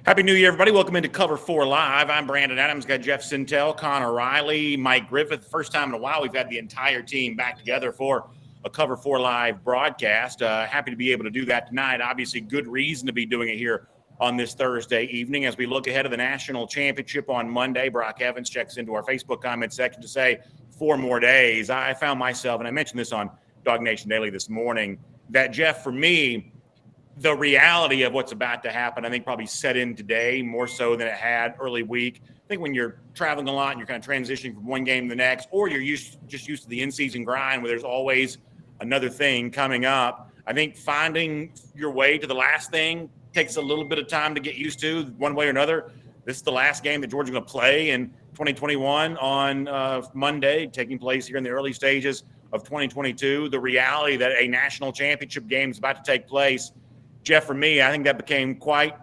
Happy New Year, everybody. Welcome into Cover 4 Live. I'm Brandon Adams. Got Jeff Sintel, Connor Riley, Mike Griffith. First time in a while we've had the entire team back together for a Cover 4 Live broadcast. Happy to be able to do that tonight. Obviously, good reason to be doing it here on this Thursday evening as we look ahead of the national championship on Monday. Brock Evans checks into our Facebook comment section to say 4 more days. I found myself, and I mentioned this on Dog Nation Daily this morning, that, Jeff, for me, the reality of what's about to happen, I think, probably set in today more so than it had early week. I think when you're traveling a lot and you're kind of transitioning from one game to the next, or you're just used to the in-season grind where there's always another thing coming up, I think finding your way to the last thing takes a little bit of time to get used to one way or another. This is the last game that Georgia's going to play in 2021 on Monday, taking place here in the early stages of 2022. The reality that a national championship game is about to take place, Jeff, for me, I think that became quite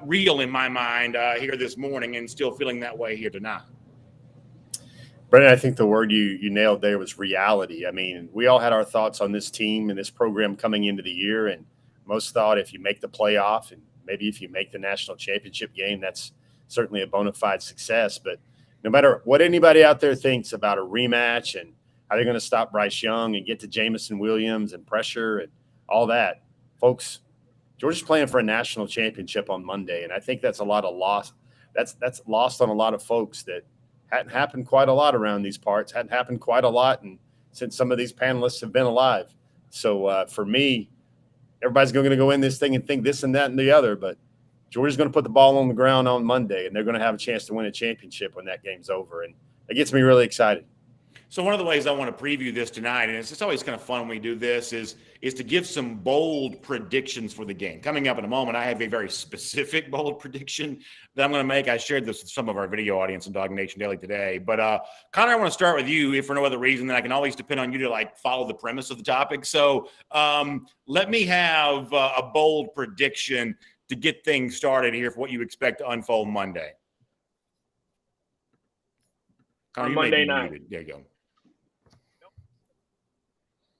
real in my mind here this morning, and still feeling that way here tonight. Brendan, I think the word you nailed there was reality. I mean, we all had our thoughts on this team and this program coming into the year, and most thought if you make the playoff and maybe if you make the national championship game, that's certainly a bona fide success. But no matter what anybody out there thinks about a rematch and how they're going to stop Bryce Young and get to Jamison Williams and pressure and all that, folks, Georgia's playing for a national championship on Monday, and I think that's a lot of loss. That's lost on a lot of folks that hadn't happened quite a lot around these parts, hadn't happened quite a lot, and since some of these panelists have been alive. So for me, everybody's going to go in this thing and think this and that and the other, but Georgia's going to put the ball on the ground on Monday, and they're going to have a chance to win a championship when that game's over, and it gets me really excited. So one of the ways I want to preview this tonight, and it's always kind of fun when we do this, is to give some bold predictions for the game. Coming up in a moment, I have a very specific bold prediction that I'm going to make. I shared this with some of our video audience on Dog Nation Daily today. But Connor, I want to start with you, if for no other reason than I can always depend on you to follow the premise of the topic. So let me have a bold prediction to get things started here for what you expect to unfold Monday. Connor, on Monday night. Muted. There you go.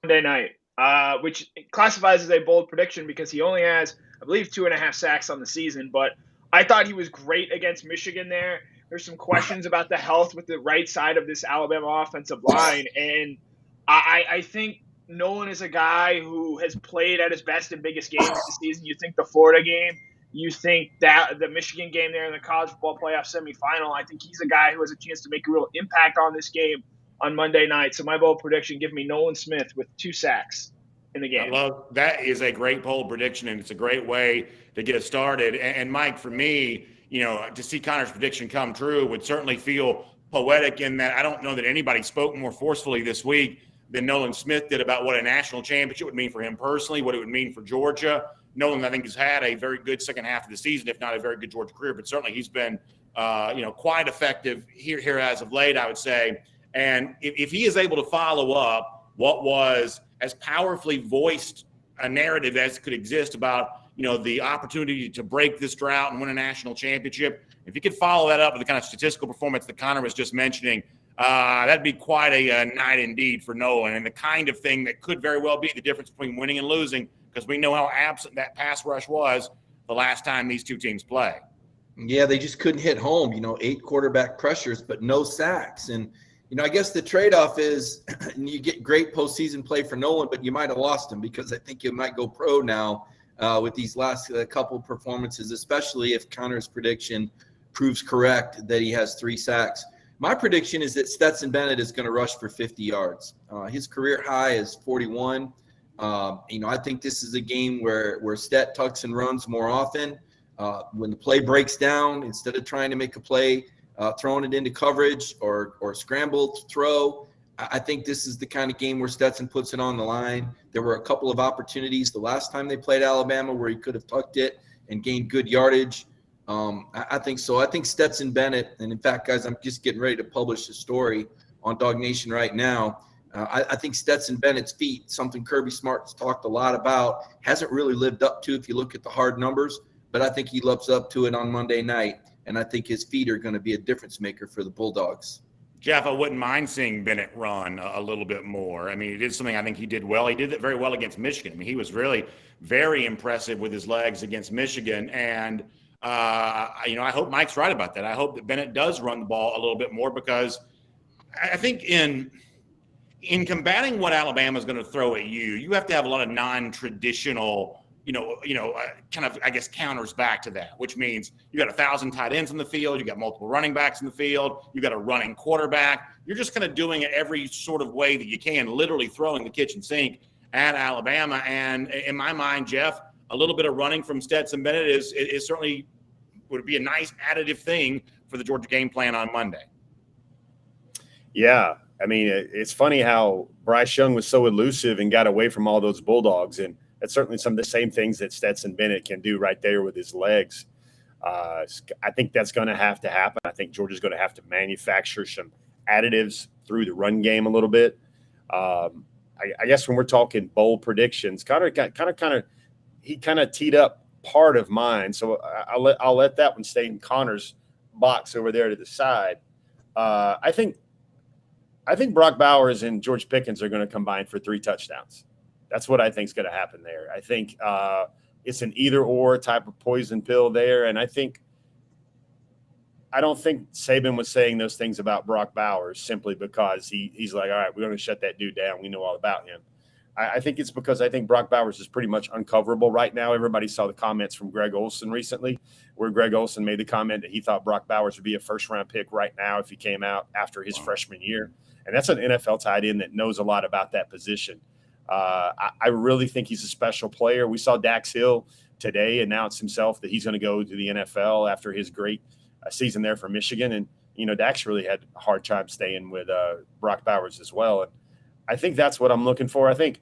Monday night, which classifies as a bold prediction because he only has, I believe, 2.5 sacks on the season. But I thought he was great against Michigan there. There's some questions about the health with the right side of this Alabama offensive line. And I think Nolan is a guy who has played at his best in biggest games this season. You think the Florida game, you think that the Michigan game there in the college football playoff semifinal. I think he's a guy who has a chance to make a real impact on this game on Monday night. So my bold prediction, give me Nolan Smith with 2 sacks in the game. That is a great bold prediction, and it's a great way to get it started. And Mike, for me, to see Connor's prediction come true would certainly feel poetic in that I don't know that anybody spoke more forcefully this week than Nolan Smith did about what a national championship would mean for him personally, what it would mean for Georgia. Nolan, I think, has had a very good second half of the season, if not a very good Georgia career, but certainly he's been, quite effective here as of late, I would say. And if he is able to follow up what was as powerfully voiced a narrative as could exist about, the opportunity to break this drought and win a national championship, if he could follow that up with the kind of statistical performance that Connor was just mentioning, that'd be quite a night indeed for Nolan, and the kind of thing that could very well be the difference between winning and losing, because we know how absent that pass rush was the last time these two teams play. Yeah, they just couldn't hit home, 8 quarterback pressures, but no sacks. And I guess the trade-off is you get great postseason play for Nolan, but you might have lost him because I think you might go pro now with these last couple performances, especially if Connor's prediction proves correct that he has 3 sacks. My prediction is that Stetson Bennett is going to rush for 50 yards. His career high is 41. I think this is a game where Stet tucks and runs more often. When the play breaks down, instead of trying to make a play, throwing it into coverage or scramble to throw. I think this is the kind of game where Stetson puts it on the line. There were a couple of opportunities the last time they played Alabama where he could have tucked it and gained good yardage. I think so. I think Stetson Bennett, and in fact, guys, I'm just getting ready to publish a story on Dog Nation right now. I think Stetson Bennett's feet, something Kirby Smart's talked a lot about, hasn't really lived up to if you look at the hard numbers, but I think he lives up to it on Monday night. And I think his feet are going to be a difference maker for the Bulldogs. Jeff, I wouldn't mind seeing Bennett run a little bit more. I mean, it is something I think he did well. He did it very well against Michigan. I mean, he was really very impressive with his legs against Michigan. And I hope Mike's right about that. I hope that Bennett does run the ball a little bit more, because I think in combating what Alabama is going to throw at you, you have to have a lot of non-traditional, kind of, I guess, counters back to that, which means you got 1,000 tight ends on the field, you got multiple running backs in the field, you got a running quarterback. You're just kind of doing it every sort of way that you can, literally throwing the kitchen sink at Alabama. And in my mind, Jeff, a little bit of running from Stetson Bennett is certainly would be a nice additive thing for the Georgia game plan on Monday. Yeah. I mean, it's funny how Bryce Young was so elusive and got away from all those Bulldogs. And that's certainly some of the same things that Stetson Bennett can do right there with his legs. I think that's going to have to happen. I think Georgia's going to have to manufacture some additives through the run game a little bit. I guess when we're talking bold predictions, he kind of teed up part of mine. So I'll let that one stay in Connor's box over there to the side. I think Brock Bowers and George Pickens are going to combine for 3 touchdowns. That's what I think is going to happen there. I think it's an either-or type of poison pill there. And I don't think Saban was saying those things about Brock Bowers simply because he's like, all right, we're going to shut that dude down. We know all about him. I think it's because I think Brock Bowers is pretty much uncoverable right now. Everybody saw the comments from Greg Olson recently, where Greg Olson made the comment that he thought Brock Bowers would be a first-round pick right now if he came out after his freshman year. And that's an NFL tight end that knows a lot about that position. I really think he's a special player. We saw Dax Hill today announce himself that he's going to go to the NFL after his great season there for Michigan. And, Dax really had a hard time staying with Brock Bowers as well. And I think that's what I'm looking for. I think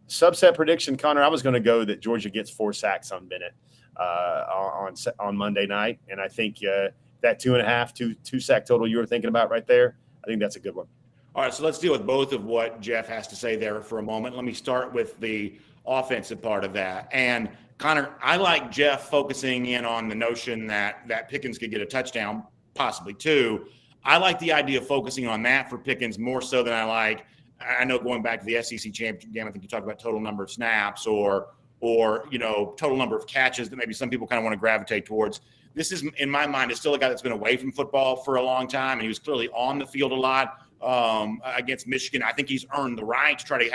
subset prediction, Connor, I was going to go that Georgia gets 4 sacks on Bennett on Monday night. And I think that 2.5, 2 sack total you were thinking about right there, I think that's a good one. All right, so let's deal with both of what Jeff has to say there for a moment. Let me start with the offensive part of that. And Connor, I like Jeff focusing in on the notion that Pickens could get a touchdown, possibly 2. I like the idea of focusing on that for Pickens more so than I know going back to the SEC championship game, I think you talked about total number of snaps or total number of catches that maybe some people kind of want to gravitate towards. This is, in my mind, is still a guy that's been away from football for a long time, and he was clearly on the field a lot against Michigan. I think he's earned the right to try to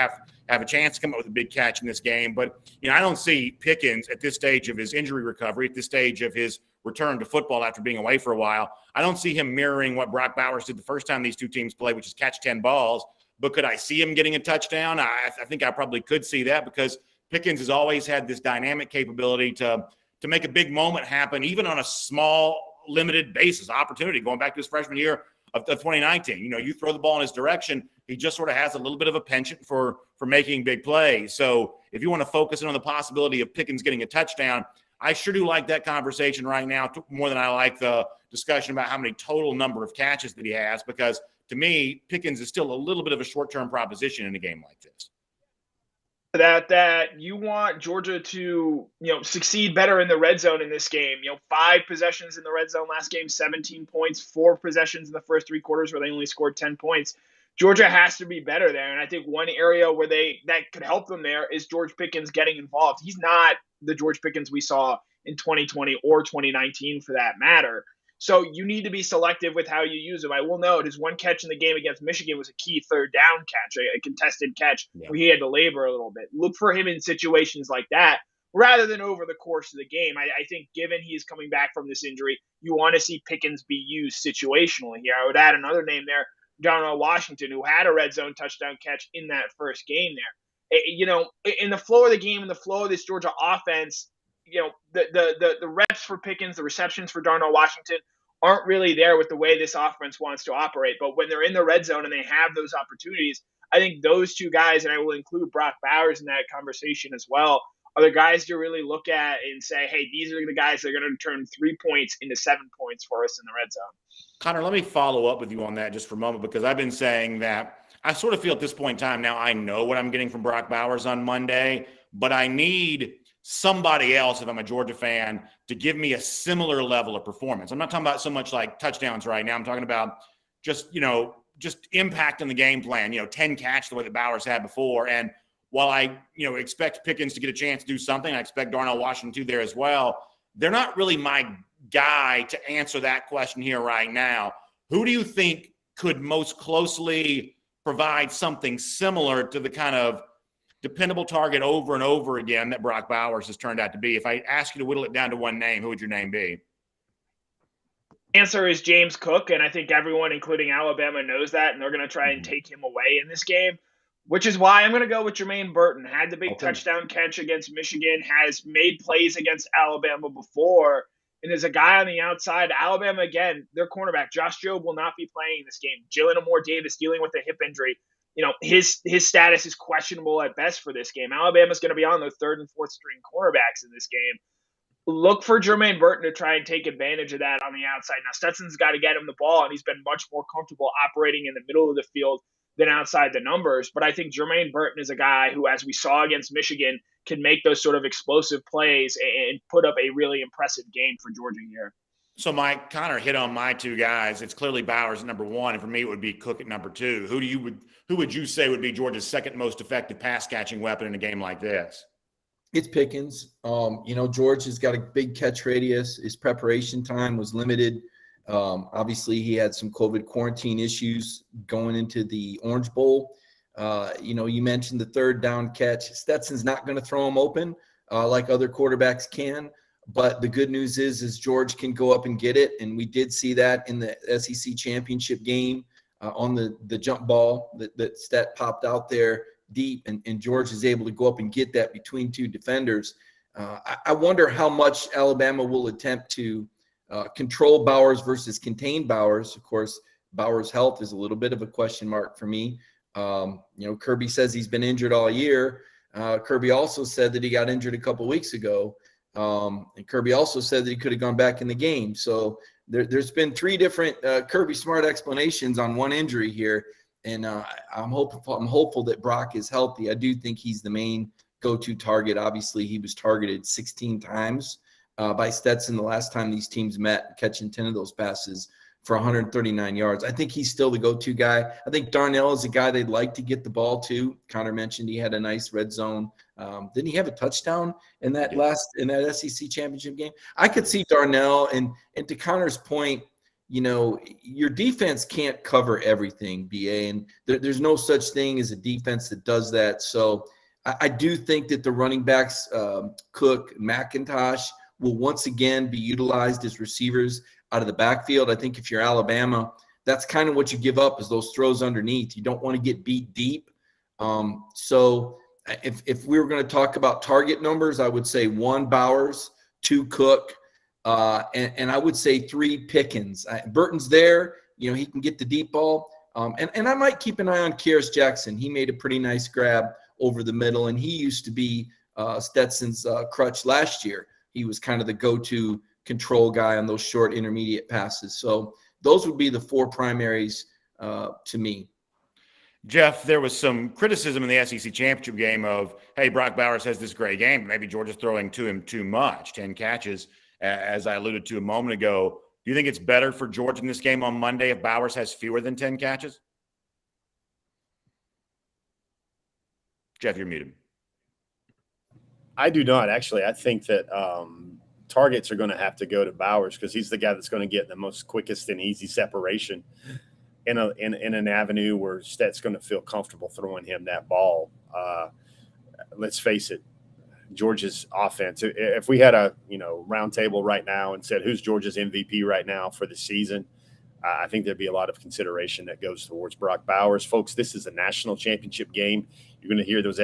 have a chance to come up with a big catch in this game. But, I don't see Pickens at this stage of his injury recovery, at this stage of his return to football after being away for a while. I don't see him mirroring what Brock Bowers did the first time these two teams played, which is catch 10 balls. But could I see him getting a touchdown? I think I probably could see that, because Pickens has always had this dynamic capability to make a big moment happen, even on a small, limited basis, opportunity, going back to his freshman year of 2019. You throw the ball in his direction, he just sort of has a little bit of a penchant for making big plays. So if you want to focus in on the possibility of Pickens getting a touchdown, I sure do like that conversation right now more than I like the discussion about how many total number of catches that he has, because to me, Pickens is still a little bit of a short-term proposition in a game like this. That you want Georgia to, succeed better in the red zone in this game. 5 possessions in the red zone last game, 17 points, 4 possessions in the first 3 quarters where they only scored 10 points. Georgia has to be better there. And I think one area where that could help them there is George Pickens getting involved. He's not the George Pickens we saw in 2020 or 2019 for that matter. So you need to be selective with how you use him. I will note his one catch in the game against Michigan was a key third down catch, a contested catch where he had to labor a little bit. Look for him in situations like that rather than over the course of the game. I think given he's coming back from this injury, you want to see Pickens be used situationally here. I would add another name there, Darnell Washington, who had a red zone touchdown catch in that first game there. In the flow of the game, in the flow of this Georgia offense, the reps for Pickens, the receptions for Darnell Washington aren't really there with the way this offense wants to operate. But when they're in the red zone and they have those opportunities, I think those two guys, and I will include Brock Bowers in that conversation as well, are the guys to really look at and say, hey, these are the guys that are going to turn 3 points into 7 points for us in the red zone. Connor, let me follow up with you on that just for a moment, because I've been saying that I sort of feel at this point in time now I know what I'm getting from Brock Bowers on Monday, but I need somebody else, if I'm a Georgia fan, to give me a similar level of performance. I'm not talking about so much like touchdowns right now. I'm talking about just impact on the game plan, 10 catch the way that Bowers had before. And while I, expect Pickens to get a chance to do something, I expect Darnell Washington to there as well. They're not really my guy to answer that question here right now. Who do you think could most closely provide something similar to the kind of dependable target over and over again that Brock Bowers has turned out to be? If I ask you to whittle it down to one name, who would your name be? Answer is James Cook, and I think everyone, including Alabama, knows that, and they're going to try and take him away in this game, which is why I'm going to go with Jermaine Burton. Had the big touchdown catch against Michigan, has made plays against Alabama before, and is a guy on the outside. Alabama, again, their cornerback, Josh Jobe, will not be playing this game. Jalen Amore Davis dealing with a hip injury. His status is questionable at best for this game. Alabama's going to be on their third and fourth string cornerbacks in this game. Look for Jermaine Burton to try and take advantage of that on the outside. Now, Stetson's got to get him the ball, and he's been much more comfortable operating in the middle of the field than outside the numbers. But I think Jermaine Burton is a guy who, as we saw against Michigan, can make those sort of explosive plays and put up a really impressive game for Georgia here. So Mike Connor hit on my two guys. It's clearly Bowers at number one, and for me it would be Cook at number two. Who would you say would be Georgia's second most effective pass catching weapon in a game like this? It's Pickens. George has got a big catch radius. His preparation time was limited. Obviously, he had some COVID quarantine issues going into the Orange Bowl. You mentioned the third down catch. Stetson's not going to throw him open like other quarterbacks can. But the good news is George can go up and get it. And we did see that in the SEC championship game on the jump ball that Stet popped out there deep, and George is able to go up and get that between two defenders. I wonder how much Alabama will attempt to control Bowers versus contain Bowers. Of course, Bowers' health is a little bit of a question mark for me. Kirby says he's been injured all year. Kirby also said that he got injured a couple weeks ago. And Kirby also said that he could have gone back in the game. So there's been three different Kirby Smart explanations on one injury here. And I'm hopeful that Brock is healthy. I do think he's the main go-to target. Obviously, he was targeted 16 times by Stetson the last time these teams met, catching 10 of those passes for 139 yards. I think he's still the go-to guy. I think Darnell is a guy they'd like to get the ball to. Connor mentioned he had a nice red zone. Didn't he have a touchdown in that SEC championship game? I could see Darnell, and to Connor's point, your defense can't cover everything, BA, and there's no such thing as a defense that does that. So I do think that the running backs, Cook, McIntosh, will once again be utilized as receivers out of the backfield. I think if you're Alabama, that's kind of what you give up is those throws underneath. You don't want to get beat deep. So if we were going to talk about target numbers, I would say 1 Bowers, 2 Cook, and I would say 3 Pickens. Burton's there. He can get the deep ball. And I might keep an eye on Kearis Jackson. He made a pretty nice grab over the middle, and he used to be Stetson's crutch last year. He was kind of the go-to control guy on those short intermediate passes. So those would be the 4 primaries to me. Jeff, there was some criticism in the SEC championship game of, hey, Brock Bowers has this great game. Maybe Georgia's throwing to him too much, 10 catches, as I alluded to a moment ago. Do you think it's better for Georgia in this game on Monday if Bowers has fewer than 10 catches? Jeff, you're muted. I do not, actually. I think that targets are going to have to go to Bowers because he's the guy that's going to get the most quickest and easy separation in an avenue where Stet's going to feel comfortable throwing him that ball. Let's face it, Georgia's offense. If we had a round table right now and said who's Georgia's MVP right now for the season, I think there'd be a lot of consideration that goes towards Brock Bowers. Folks, this is a national championship game. You're going to hear those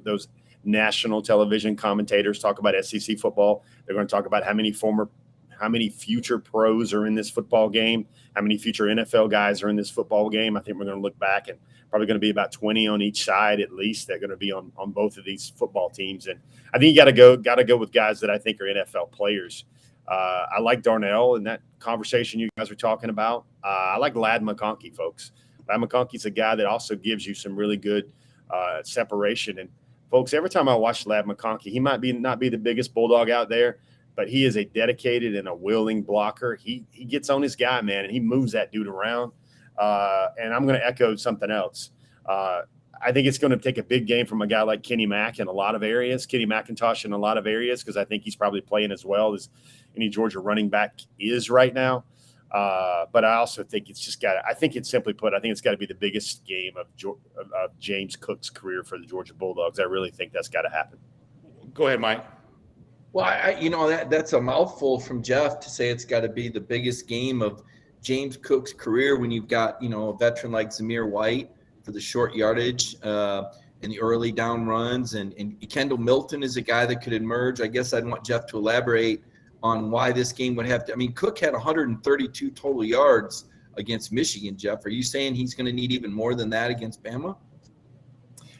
those national television commentators talk about SEC football. They're going to talk about how many future pros are in this football game, how many future NFL guys are in this football game. I think we're going to look back and probably going to be about 20 on each side at least. They're going to be on both of these football teams. And I think you got to go with guys that I think are NFL players. I like Darnell in that conversation you guys were talking about. I like Ladd McConkey, folks. Ladd McConkey's a guy that also gives you some really good separation. And folks, every time I watch Ladd McConkey, he might not be the biggest bulldog out there, but he is a dedicated and a willing blocker. He gets on his guy, man, and he moves that dude around. And I'm going to echo something else. I think it's going to take a big game from a guy like Kenny McIntosh in a lot of areas, because I think he's probably playing as well as any Georgia running back is right now. But I also think it's just got. I think it's simply put. I think it's got to be the biggest game of James Cook's career for the Georgia Bulldogs. I really think that's got to happen. Go ahead, Mike. Well, that's a mouthful from Jeff to say it's got to be the biggest game of James Cook's career when you've got a veteran like Zamir White for the short yardage and the early down runs, and Kendall Milton is a guy that could emerge. I guess I'd want Jeff to elaborate on why this game would have to. I mean, Cook had 132 total yards against Michigan. Jeff, are you saying he's going to need even more than that against Bama?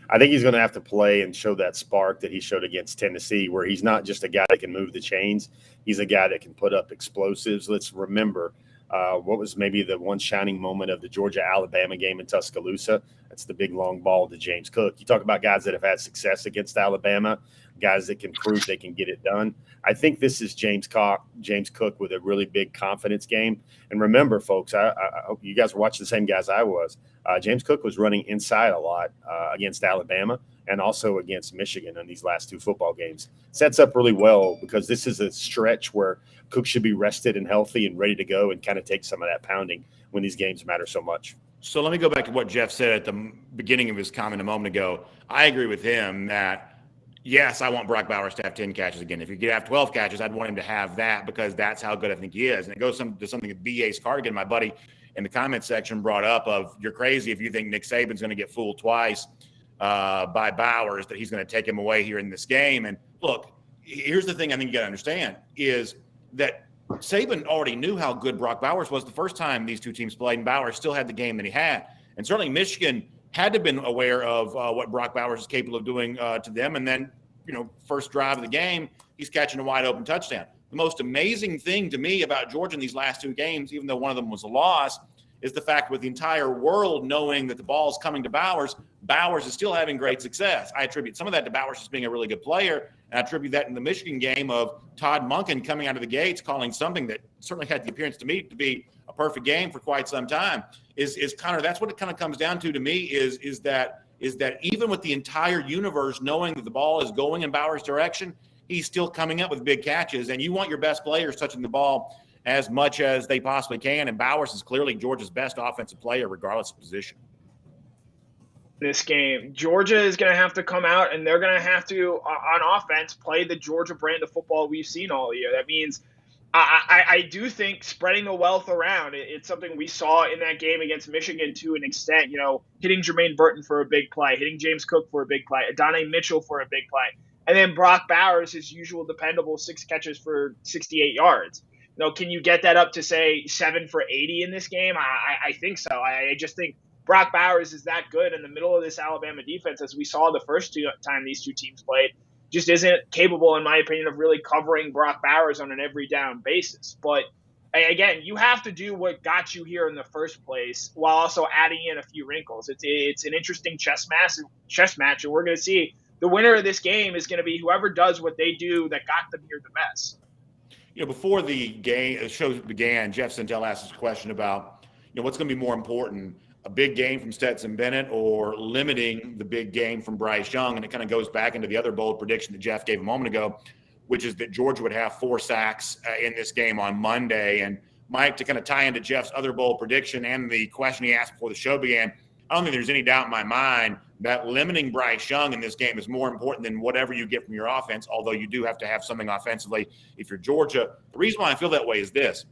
I think he's going to have to play and show that spark that he showed against Tennessee, where he's not just a guy that can move the chains. He's a guy that can put up explosives. Let's remember what was maybe the one shining moment of the Georgia-Alabama game in Tuscaloosa. That's the big long ball to James Cook. You talk about guys that have had success against Alabama, guys that can prove they can get it done. I think this is James Cook with a really big confidence game. And remember, folks, I hope you guys were watching the same guys I was. James Cook was running inside a lot against Alabama and also against Michigan in these last two football games. Sets up really well because this is a stretch where Cook should be rested and healthy and ready to go and kind of take some of that pounding when these games matter so much. So let me go back to what Jeff said at the beginning of his comment a moment ago. I agree with him that, yes, I want Brock Bowers to have 10 catches again. If he could have 12 catches, I'd want him to have that because that's how good I think he is. And it goes to something that B.A. Scargan, my buddy, in the comment section brought up of you're crazy if you think Nick Saban's going to get fooled twice by Bowers, that he's going to take him away here in this game. And look, here's the thing I think you got to understand is that Saban already knew how good Brock Bowers was the first time these two teams played, and Bowers still had the game that he had. And certainly Michigan had to have been aware of what Brock Bowers is capable of doing to them. And then, first drive of the game, he's catching a wide open touchdown. The most amazing thing to me about Georgia in these last two games, even though one of them was a loss, is the fact with the entire world knowing that the ball is coming to Bowers, Bowers is still having great success. I attribute some of that to Bowers just being a really good player, and I attribute that in the Michigan game of Todd Monken coming out of the gates, calling something that certainly had the appearance to me to be a perfect game for quite some time. Is kind of that's what it kind of comes down to me is that even with the entire universe knowing that the ball is going in Bowers' direction, he's still coming up with big catches, and you want your best players touching the ball as much as they possibly can, and Bowers is clearly Georgia's best offensive player regardless of position. This game, Georgia is going to have to come out, and they're going to have to, on offense, play the Georgia brand of football we've seen all year. That means I do think spreading the wealth around, it's something we saw in that game against Michigan to an extent, hitting Jermaine Burton for a big play, hitting James Cook for a big play, Adonai Mitchell for a big play, and then Brock Bowers, his usual dependable 6 catches for 68 yards. Can you get that up to, say, 7 for 80 in this game? I think so. I just think Brock Bowers is that good in the middle of this Alabama defense, as we saw the first time these two teams played, just isn't capable, in my opinion, of really covering Brock Bowers on an every down basis. But again, you have to do what got you here in the first place while also adding in a few wrinkles. It's an interesting chess match, and we're going to see the winner of this game is going to be whoever does what they do that got them here the best. Before the show began, Jeff Sintel asked us a question about, what's going to be more important, a big game from Stetson Bennett or limiting the big game from Bryce Young? And it kind of goes back into the other bold prediction that Jeff gave a moment ago, which is that Georgia would have 4 sacks in this game on Monday. And Mike, to kind of tie into Jeff's other bold prediction and the question he asked before the show began, I don't think there's any doubt in my mind that limiting Bryce Young in this game is more important than whatever you get from your offense, although you do have to have something offensively if you're Georgia. The reason why I feel that way is this,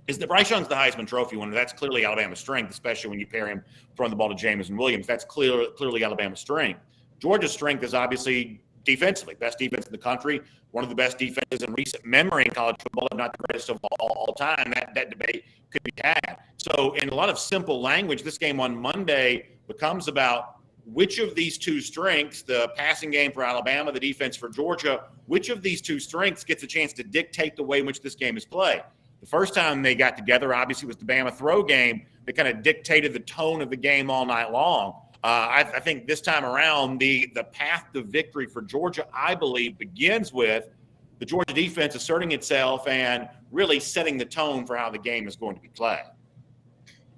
is that Bryce Young's the Heisman Trophy winner. That's clearly Alabama's strength, especially when you pair him throwing the ball to Jameson Williams. That's clearly Alabama's strength. Georgia's strength is obviously defensively, best defense in the country, one of the best defenses in recent memory in college football, if not the greatest of all time. That debate could be had. So in a lot of simple language, this game on Monday becomes about which of these two strengths, the passing game for Alabama, the defense for Georgia, which of these two strengths gets a chance to dictate the way in which this game is played. The first time they got together, obviously, was the Bama throw game that kind of dictated the tone of the game all night long. I think this time around, the path to victory for Georgia, I believe, begins with the Georgia defense asserting itself and really setting the tone for how the game is going to be played.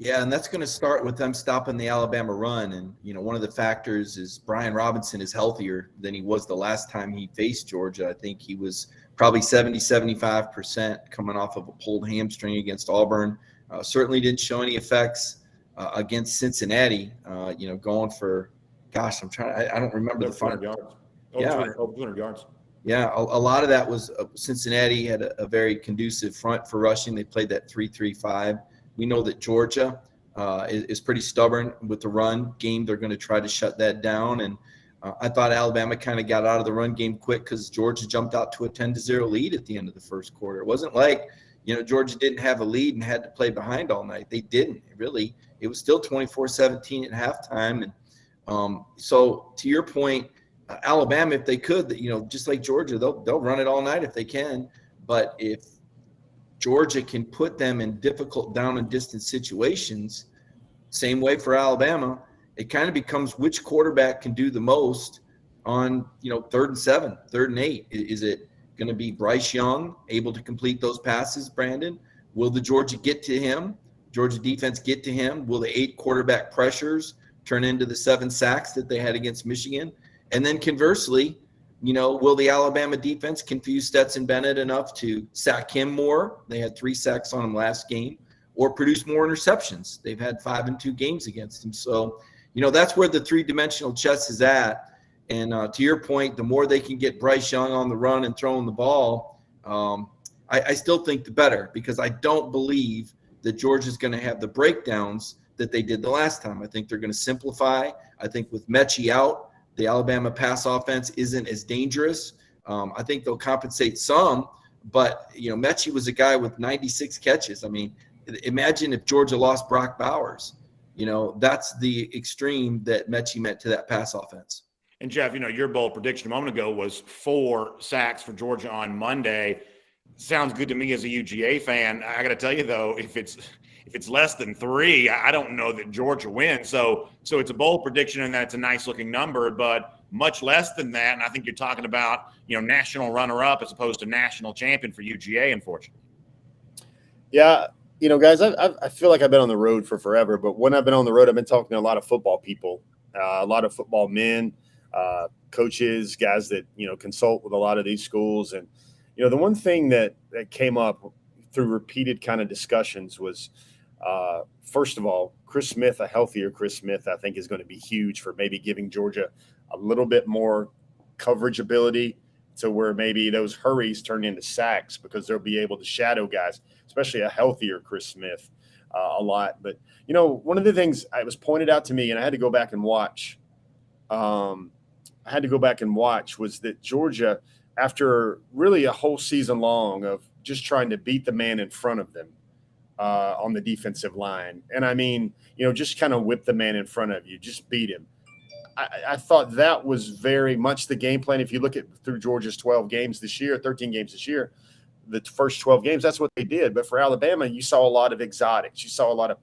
Yeah, and that's going to start with them stopping the Alabama run. And, one of the factors is Brian Robinson is healthier than he was the last time he faced Georgia. I think he was probably 70-75% coming off of a pulled hamstring against Auburn. Certainly didn't show any effects against Cincinnati. Going for, gosh, I don't remember the final. 200 yards. Yeah. 200 yards. Yeah, a lot of that was Cincinnati had a very conducive front for rushing. They played that 3-3-5. We know that Georgia is pretty stubborn with the run game. They're going to try to shut that down. And I thought Alabama kind of got out of the run game quick because Georgia jumped out to a 10-0 lead at the end of the first quarter. It wasn't like, Georgia didn't have a lead and had to play behind all night. They didn't really. It was still 24-17 at halftime. And so to your point, Alabama, if they could, just like Georgia, they'll run it all night if they can. But if Georgia can put them in difficult down and distance situations, same way for Alabama, it kind of becomes which quarterback can do the most on, 3rd and 7, 3rd and 8. Is it going to be Bryce Young able to complete those passes, Brandon? Will the Georgia defense get to him? Will the 8 quarterback pressures turn into the 7 sacks that they had against Michigan? And then conversely, will the Alabama defense confuse Stetson Bennett enough to sack him more? They had 3 sacks on him last game, or produce more interceptions. They've had 5 in 2 games against him. So, that's where the 3-dimensional chess is at. And to your point, the more they can get Bryce Young on the run and throwing the ball, I still think the better, because I don't believe that Georgia's going to have the breakdowns that they did the last time. I think they're going to simplify. I think with Mechie out, the Alabama pass offense isn't as dangerous. I think they'll compensate some, but, Mechie was a guy with 96 catches. I mean, imagine if Georgia lost Brock Bowers. That's the extreme that Mechie meant to that pass offense. And Jeff, your bold prediction a moment ago was 4 sacks for Georgia on Monday. Sounds good to me as a UGA fan. I got to tell you, though, if it's less than 3, I don't know that Georgia wins. So it's a bold prediction, and that's a nice looking number, but much less than that. And I think you're talking about, national runner-up as opposed to national champion for UGA, unfortunately. Yeah. Guys, I feel like I've been on the road for forever, but when I've been on the road, I've been talking to a lot of football people, a lot of football men, coaches, guys that, consult with a lot of these schools. And, the one thing that came up through repeated kind of discussions was, first of all, Chris Smith, a healthier Chris Smith, I think is going to be huge for maybe giving Georgia a little bit more coverage ability to where maybe those hurries turn into sacks, because they'll be able to shadow guys, especially a healthier Chris Smith a lot. But, one of the things it was pointed out to me, and I had to go back and watch, was that Georgia, after really a whole season long of just trying to beat the man in front of them on the defensive line, and I mean, just kind of whip the man in front of you, just beat him. I thought that was very much the game plan. If you look at through Georgia's 13 games this year, the first 12 games, that's what they did. But for Alabama, you saw a lot of exotics. You saw a lot of,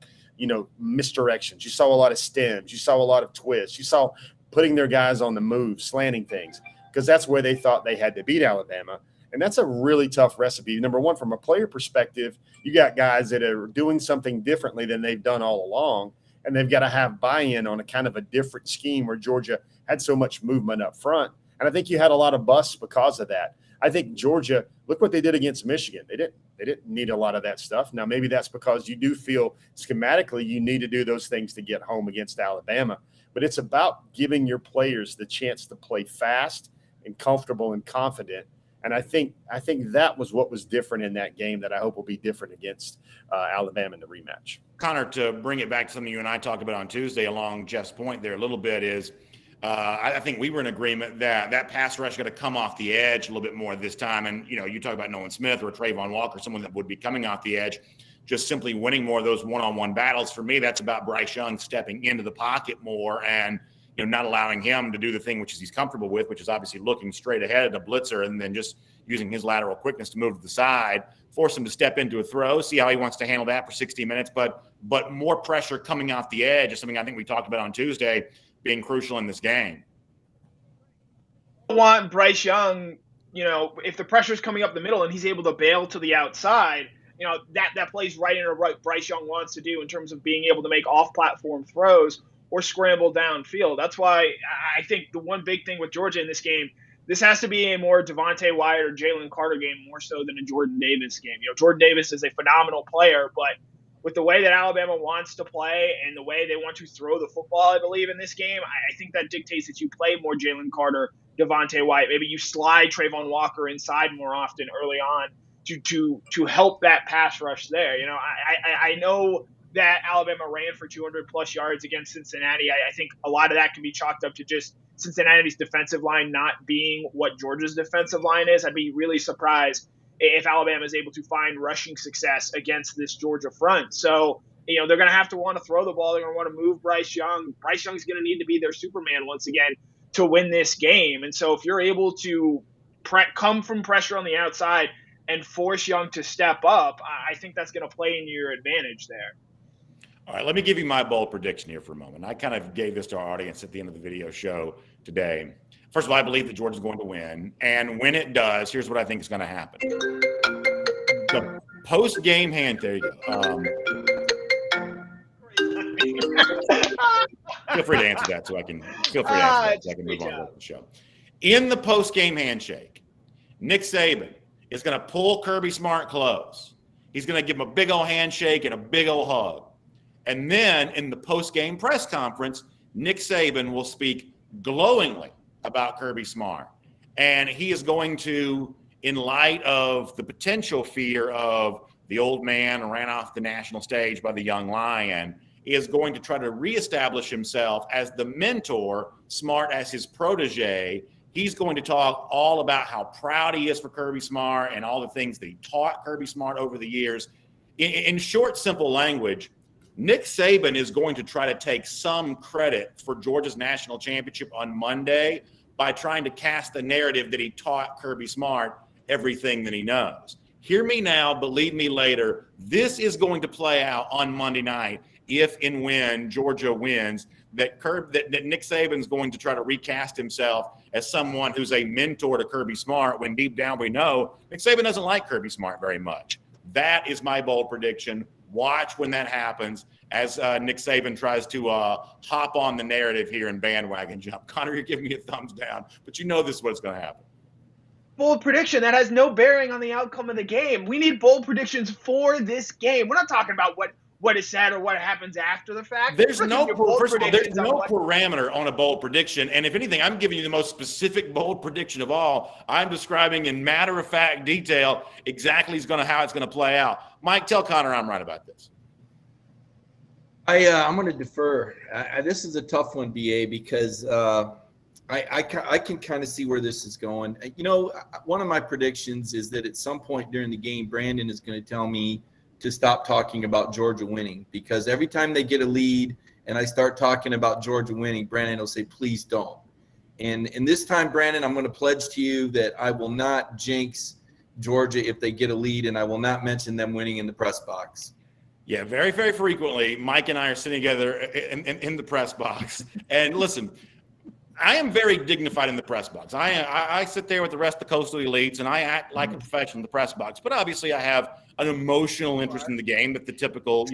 misdirections. You saw a lot of stems. You saw a lot of twists. You saw putting their guys on the move, slanting things, because that's where they thought they had to beat Alabama. And that's a really tough recipe. Number one, from a player perspective, you got guys that are doing something differently than they've done all along, and they've got to have buy-in on a kind of a different scheme where Georgia had so much movement up front. And I think you had a lot of busts because of that. I think Georgia, look what they did against Michigan. They didn't need a lot of that stuff. Now, maybe that's because you do feel schematically you need to do those things to get home against Alabama. But it's about giving your players the chance to play fast and comfortable and confident. And I think that was what was different in that game that I hope will be different against Alabama in the rematch. Connor, to bring it back to something you and I talked about on Tuesday along Jeff's point there a little bit is I think we were in agreement that pass rush got to come off the edge a little bit more this time. And, you talk about Nolan Smith or Trayvon Walker, someone that would be coming off the edge, just simply winning more of those one-on-one battles. For me, that's about Bryce Young stepping into the pocket more and, not allowing him to do the thing which is he's comfortable with, which is obviously looking straight ahead at a blitzer and then just using his lateral quickness to move to the side, force him to step into a throw, see how he wants to handle that for 60 minutes. But more pressure coming off the edge is something I think we talked about on Tuesday being crucial in this game. I want Bryce Young, if the pressure's coming up the middle and he's able to bail to the outside, that plays right into what Bryce Young wants to do in terms of being able to make off-platform throws or scramble downfield. That's why I think the one big thing with Georgia in this game, this has to be a more Devontae Wyatt or Jalen Carter game more so than a Jordan Davis game. Jordan Davis is a phenomenal player, but with the way that Alabama wants to play and the way they want to throw the football, I believe, in this game, I think that dictates that you play more Jalen Carter, Devontae Wyatt. Maybe you slide Trayvon Walker inside more often early on to help that pass rush there. I know that Alabama ran for 200-plus yards against Cincinnati. I think a lot of that can be chalked up to just Cincinnati's defensive line not being what Georgia's defensive line is. I'd be really surprised if Alabama is able to find rushing success against this Georgia front. So, they're going to have to want to throw the ball. They're going to want to move Bryce Young. Bryce Young's going to need to be their Superman once again to win this game. And so if you're able to come from pressure on the outside and force Young to step up, I think that's going to play into your advantage there. All right, let me give you my bold prediction here for a moment. I kind of gave this to our audience at the end of the video show today. First of all, I believe that Georgia's going to win. And when it does, here's what I think is going to happen. The post-game hand, there you go. Feel free to answer that so I can move on with the show. In the post-game handshake, Nick Saban is going to pull Kirby Smart close. He's going to give him a big old handshake and a big old hug. And then in the post-game press conference, Nick Saban will speak glowingly about Kirby Smart. And he is going to, in light of the potential fear of the old man ran off the national stage by the young lion, he is going to try to reestablish himself as the mentor, Smart as his protege. He's going to talk all about how proud he is for Kirby Smart and all the things that he taught Kirby Smart over the years. In short, simple language, Nick Saban is going to try to take some credit for Georgia's national championship on Monday by trying to cast the narrative that he taught Kirby Smart everything that he knows. Hear me now, believe me later. This is going to play out on Monday night if and when Georgia wins, that Nick Saban's going to try to recast himself as someone who's a mentor to Kirby Smart when deep down we know Nick Saban doesn't like Kirby Smart very much. That is my bold prediction. Watch when that happens as Nick Saban tries to hop on the narrative here and bandwagon jump. Connor, you're giving me a thumbs down, but this is what's going to happen. Bold prediction that has no bearing on the outcome of the game. We need bold predictions for this game. We're not talking about what is said or what happens after the fact. There's no parameter on a bold prediction. And if anything, I'm giving you the most specific bold prediction of all. I'm describing in matter-of-fact detail exactly how it's going to play out. Mike, tell Connor I'm right about this. I'm going to defer. This is a tough one, BA, because I can kind of see where this is going. One of my predictions is that at some point during the game, Brandon is going to tell me to stop talking about Georgia winning, because every time they get a lead and I start talking about Georgia winning, Brandon will say, please don't. And this time, Brandon, I'm going to pledge to you that I will not jinx Georgia if they get a lead, and I will not mention them winning in the press box. Yeah, very, very frequently, Mike and I are sitting together in the press box. And listen, I am very dignified in the press box. I sit there with the rest of the coastal elites, and I act like a professional in the press box. But obviously, I have an emotional interest in the game that the typical,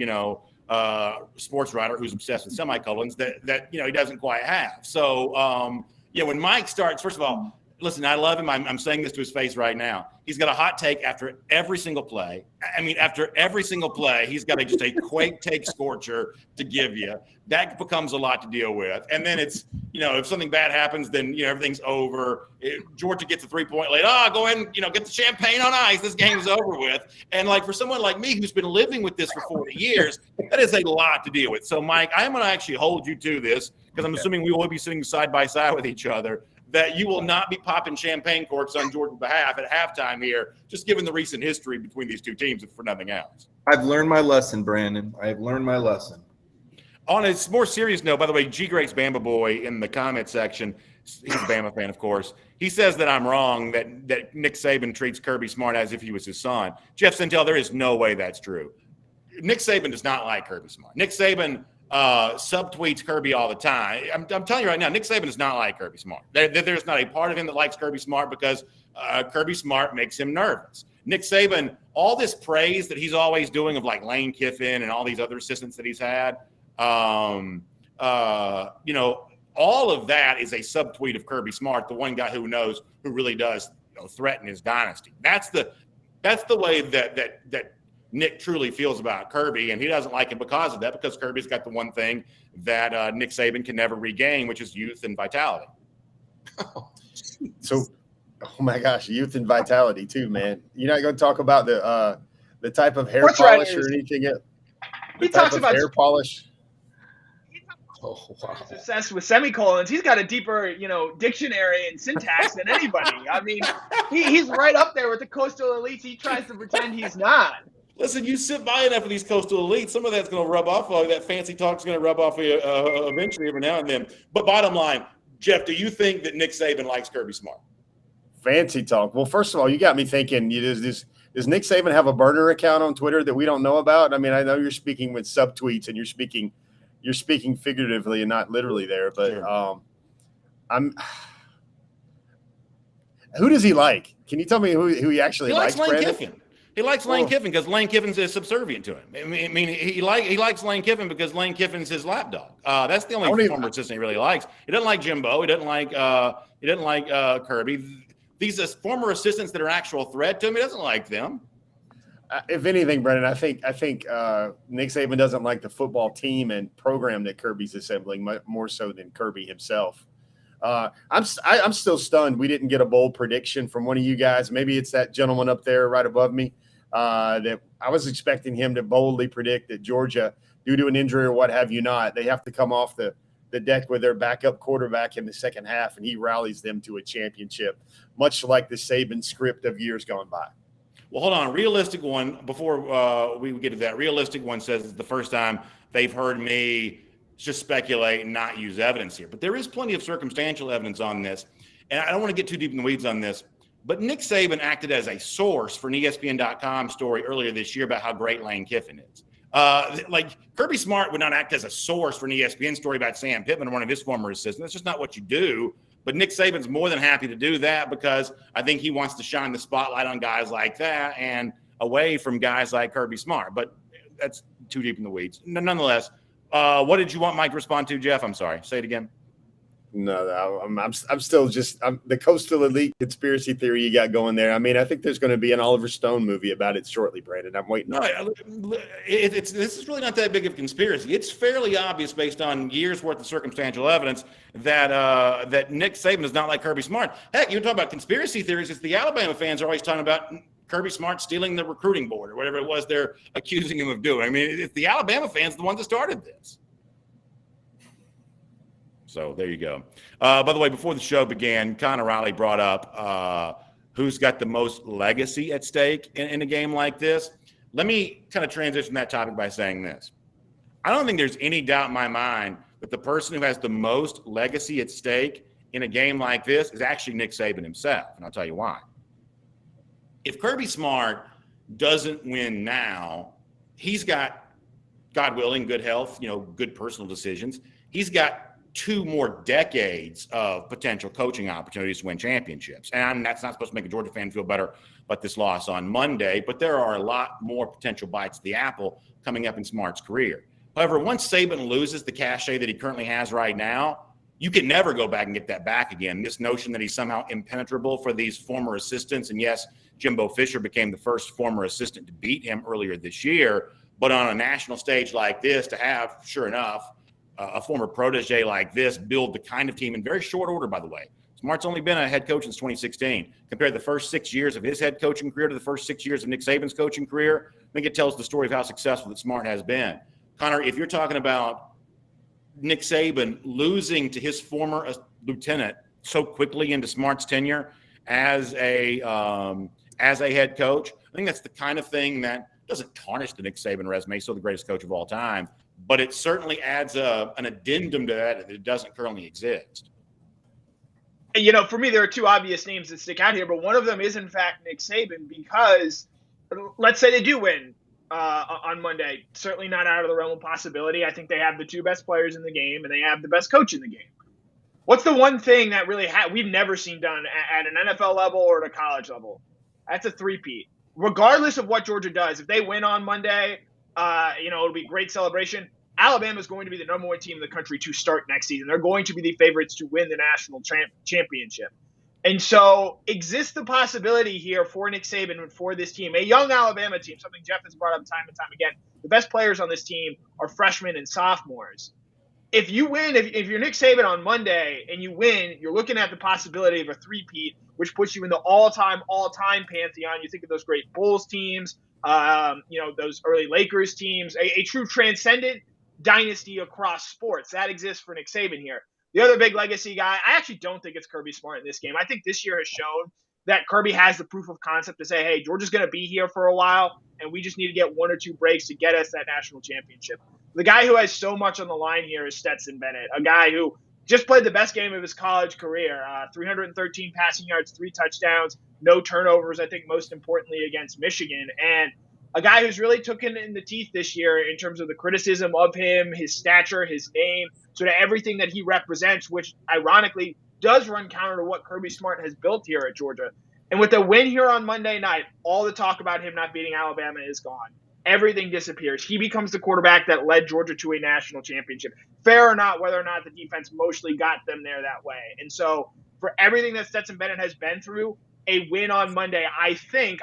sports writer who's obsessed with semicolons that he doesn't quite have. So, when Mike starts, first of all, listen, I love him. I'm saying this to his face right now. He's got a hot take after every single play. After every single play, he's got just a quake take scorcher to give you. That becomes a lot to deal with. And then it's, if something bad happens, then, everything's over. Georgia gets a 3-point lead. Go ahead and, get the champagne on ice. This game's over with. And for someone like me who's been living with this for 40 years, that is a lot to deal with. So, Mike, I'm going to actually hold you to this because I'm assuming we will be sitting side by side with each other, that you will not be popping champagne corks on Georgia's behalf at halftime here, just given the recent history between these two teams, if for nothing else. I've learned my lesson, Brandon. I've learned my lesson. On a more serious note, by the way, G. Great's Bama Boy in the comment section, he's a Bama fan, of course. He says that I'm wrong, that Nick Saban treats Kirby Smart as if he was his son. Jeff Sintel, there is no way that's true. Nick Saban does not like Kirby Smart. Nick Saban subtweets Kirby all the time. I'm telling you right now, Nick Saban is not like Kirby Smart. There's not a part of him that likes Kirby Smart because Kirby Smart makes him nervous. Nick Saban, all this praise that he's always doing of Lane Kiffin and all these other assistants that he's had, all of that is a subtweet of Kirby Smart, the one guy who knows, who really does threaten his dynasty. That's the way that Nick truly feels about Kirby, and he doesn't like him because of that, because Kirby's got the one thing that Nick Saban can never regain, which is youth and vitality. So, oh my gosh, youth and vitality too, man. You're not going to talk about the type of hair Sports polish writers. or anything else? He talks about hair polish. Oh, wow. He's obsessed with semicolons. He's got a deeper, dictionary and syntax than anybody. I mean, he's right up there with the coastal elites. He tries to pretend he's not. Listen, you sit by enough of these coastal elites, some of that's going to rub off on you. That fancy talk's going to rub off on you eventually every now and then. But bottom line, Jeff, do you think that Nick Saban likes Kirby Smart? Fancy talk. Well, first of all, you got me thinking, does Nick Saban have a burner account on Twitter that we don't know about? I mean, I know you're speaking with subtweets and you're speaking figuratively and not literally there, but Sure. Who does he like? Can you tell me who he actually He likes Lane Brandon? Kiffin. He likes Lane Kiffin because Lane Kiffin's is subservient to him. I mean, he likes Lane Kiffin because Lane Kiffin's his lapdog. That's the only former assistant he really likes. He doesn't like Jimbo. He doesn't like Kirby. These former assistants that are actual threat to him, he doesn't like them. If anything, Brendan, I think Nick Saban doesn't like the football team and program that Kirby's assembling more so than Kirby himself. I'm still stunned we didn't get a bold prediction from one of you guys. Maybe it's that gentleman up there right above me. That I was expecting him to boldly predict that Georgia, due to an injury or what have you not, they have to come off the deck with their backup quarterback in the second half, and he rallies them to a championship, much like the Saban script of years gone by. Well, hold on. Realistic one, before we get to that, realistic one says it's the first time they've heard me just speculate and not use evidence here. But there is plenty of circumstantial evidence on this. And I don't want to get too deep in the weeds on this, but Nick Saban acted as a source for an ESPN.com story earlier this year about how great Lane Kiffin is. Like Kirby Smart would not act as a source for an ESPN story about Sam Pittman, one of his former assistants. That's just not what you do. But Nick Saban's more than happy to do that because I think he wants to shine the spotlight on guys like that and away from guys like Kirby Smart. But that's too deep in the weeds. Nonetheless, what did you want Mike to respond to, Jeff? I'm sorry. Say it again. No, I'm still just the coastal elite conspiracy theory you got going there. I mean, I think there's going to be an Oliver Stone movie about it shortly, Brandon. I'm waiting. No, this is really not that big of a conspiracy. It's fairly obvious based on years worth of circumstantial evidence that Nick Saban is not like Kirby Smart. Heck, you talk about conspiracy theories. It's the Alabama fans are always talking about Kirby Smart stealing the recruiting board or whatever it was they're accusing him of doing. I mean, it's the Alabama fans the ones that started this. So there you go. By the way, before the show began, Connor Riley brought up who's got the most legacy at stake in a game like this. Let me kind of transition that topic by saying this. I don't think there's any doubt in my mind that the person who has the most legacy at stake in a game like this is actually Nick Saban himself, and I'll tell you why. If Kirby Smart doesn't win now, he's got, God willing, good health, good personal decisions. He's got 2 more decades of potential coaching opportunities to win championships. And that's not supposed to make a Georgia fan feel better about this loss on Monday, but there are a lot more potential bites of the apple coming up in Smart's career. However, once Saban loses the cachet that he currently has right now, you can never go back and get that back again. This notion that he's somehow impenetrable for these former assistants, and yes, Jimbo Fisher became the first former assistant to beat him earlier this year, but on a national stage like this, to have, sure enough, a former protege like this build the kind of team in very short order, by the way. Smart's only been a head coach since 2016. Compare the first 6 years of his head coaching career to the first 6 years of Nick Saban's coaching career. I think it tells the story of how successful that Smart has been. Connor, if you're talking about Nick Saban losing to his former lieutenant so quickly into Smart's tenure as a head coach, I think that's the kind of thing that doesn't tarnish the Nick Saban resume, still the greatest coach of all time, but it certainly adds an addendum to that doesn't currently exist. For me, there are 2 obvious names that stick out here, but one of them is, in fact, Nick Saban, because let's say they do win on Monday. Certainly not out of the realm of possibility. I think they have the 2 best players in the game, and they have the best coach in the game. What's the one thing that really we've never seen done at an NFL level or at a college level? That's a three-peat. Regardless of what Georgia does, if they win on Monday, it'll be a great celebration. Alabama is going to be the number one team in the country to start next season. They're going to be the favorites to win the national championship. And so exists the possibility here for Nick Saban and for this team, a young Alabama team, something Jeff has brought up time and time again. The best players on this team are freshmen and sophomores. If you win, if you're Nick Saban on Monday and you win, you're looking at the possibility of a three-peat, which puts you in the all-time pantheon. You think of those great Bulls teams, those early Lakers teams, a true transcendent dynasty across sports. That exists for Nick Saban here. The other big legacy guy, I actually don't think it's Kirby Smart in this game. I think this year has shown that Kirby has the proof of concept to say, hey, Georgia's going to be here for a while, and we just need to get one or two breaks to get us that national championship. The guy who has so much on the line here is Stetson Bennett, a guy who just played the best game of his college career, 313 passing yards, 3 touchdowns, no turnovers, I think most importantly against Michigan, and a guy who's really taken in the teeth this year in terms of the criticism of him, his stature, his name, sort of everything that he represents, which ironically does run counter to what Kirby Smart has built here at Georgia. And with the win here on Monday night, all the talk about him not beating Alabama is gone. Everything disappears. He becomes the quarterback that led Georgia to a national championship. Fair or not, whether or not the defense mostly got them there that way. And so for everything that Stetson Bennett has been through, a win on Monday, I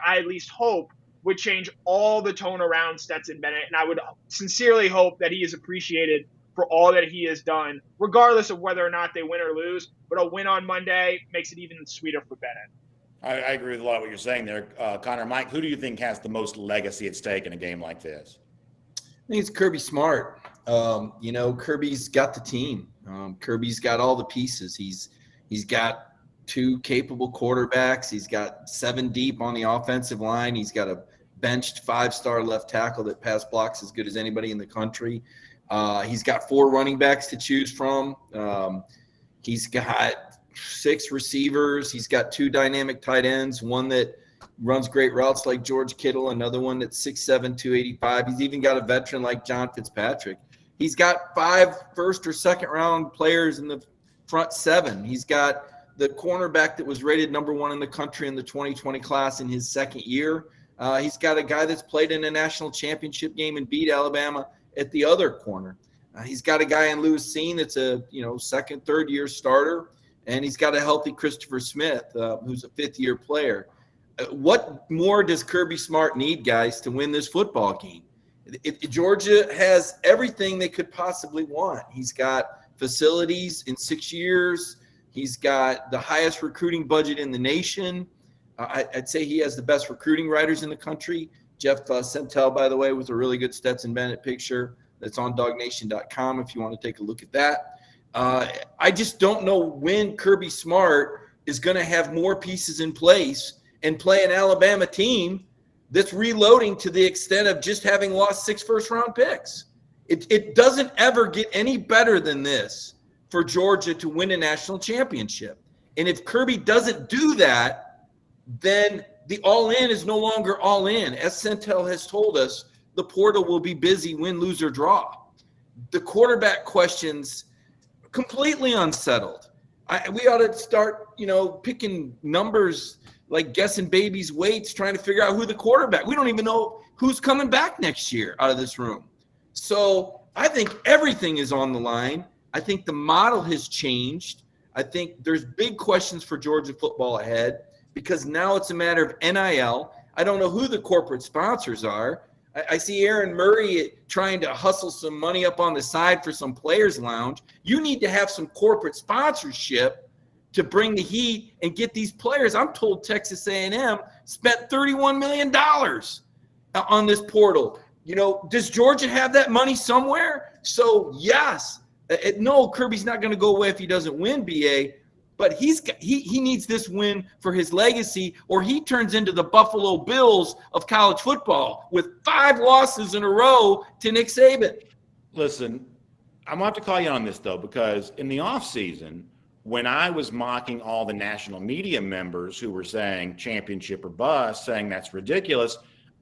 at least hope, would change all the tone around Stetson Bennett. And I would sincerely hope that he is appreciated for all that he has done, regardless of whether or not they win or lose. But a win on Monday makes it even sweeter for Bennett. I agree with a lot of what you're saying there, Connor. Mike, who do you think has the most legacy at stake in a game like this? I think it's Kirby Smart. Kirby's got the team. Kirby's got all the pieces. He's got 2 capable quarterbacks. He's got 7 deep on the offensive line. He's got a benched 5-star left tackle that pass blocks as good as anybody in the country. He's got 4 running backs to choose from. He's got 6 receivers. He's got 2 dynamic tight ends, one that runs great routes like George Kittle, another one that's 6'7", 285. He's even got a veteran like John Fitzpatrick. He's got 5 first or second round players in the front 7. He's got the cornerback that was rated number 1 in the country in the 2020 class in his second year. He's got a guy that's played in a national championship game and beat Alabama at the other corner. He's got a guy in Lewis Seen that's a second, third year starter, and he's got a healthy Christopher Smith, who's a 5th-year player. What more does Kirby Smart need, guys, to win this football game? Georgia has everything they could possibly want. He's got facilities in 6 years. He's got the highest recruiting budget in the nation. I'd say he has the best recruiting writers in the country. Jeff Sentell, by the way, with a really good Stetson Bennett picture that's on dognation.com if you want to take a look at that. I just don't know when Kirby Smart is going to have more pieces in place and play an Alabama team that's reloading to the extent of just having lost 6 first-round picks. It doesn't ever get any better than this for Georgia to win a national championship. And if Kirby doesn't do that, then the all-in is no longer all-in. As Sentell has told us, the portal will be busy, win, lose, or draw. The quarterback questions completely unsettled. We ought to start, picking numbers like guessing babies' weights, trying to figure out who the quarterback. We don't even know who's coming back next year out of this room. So I think everything is on the line. I think the model has changed. I think there's big questions for Georgia football ahead because now it's a matter of NIL. I don't know who the corporate sponsors are. I see Aaron Murray trying to hustle some money up on the side for some players' lounge. You need to have some corporate sponsorship to bring the heat and get these players. I'm told Texas A&M spent $31 million on this portal. Does Georgia have that money somewhere? So, yes. No, Kirby's not going to go away if he doesn't win, BA. But he needs this win for his legacy, or he turns into the Buffalo Bills of college football with 5 losses in a row to Nick Saban. Listen, I'm going to have to call you on this, though, because in the offseason, when I was mocking all the national media members who were saying championship or bust, saying that's ridiculous,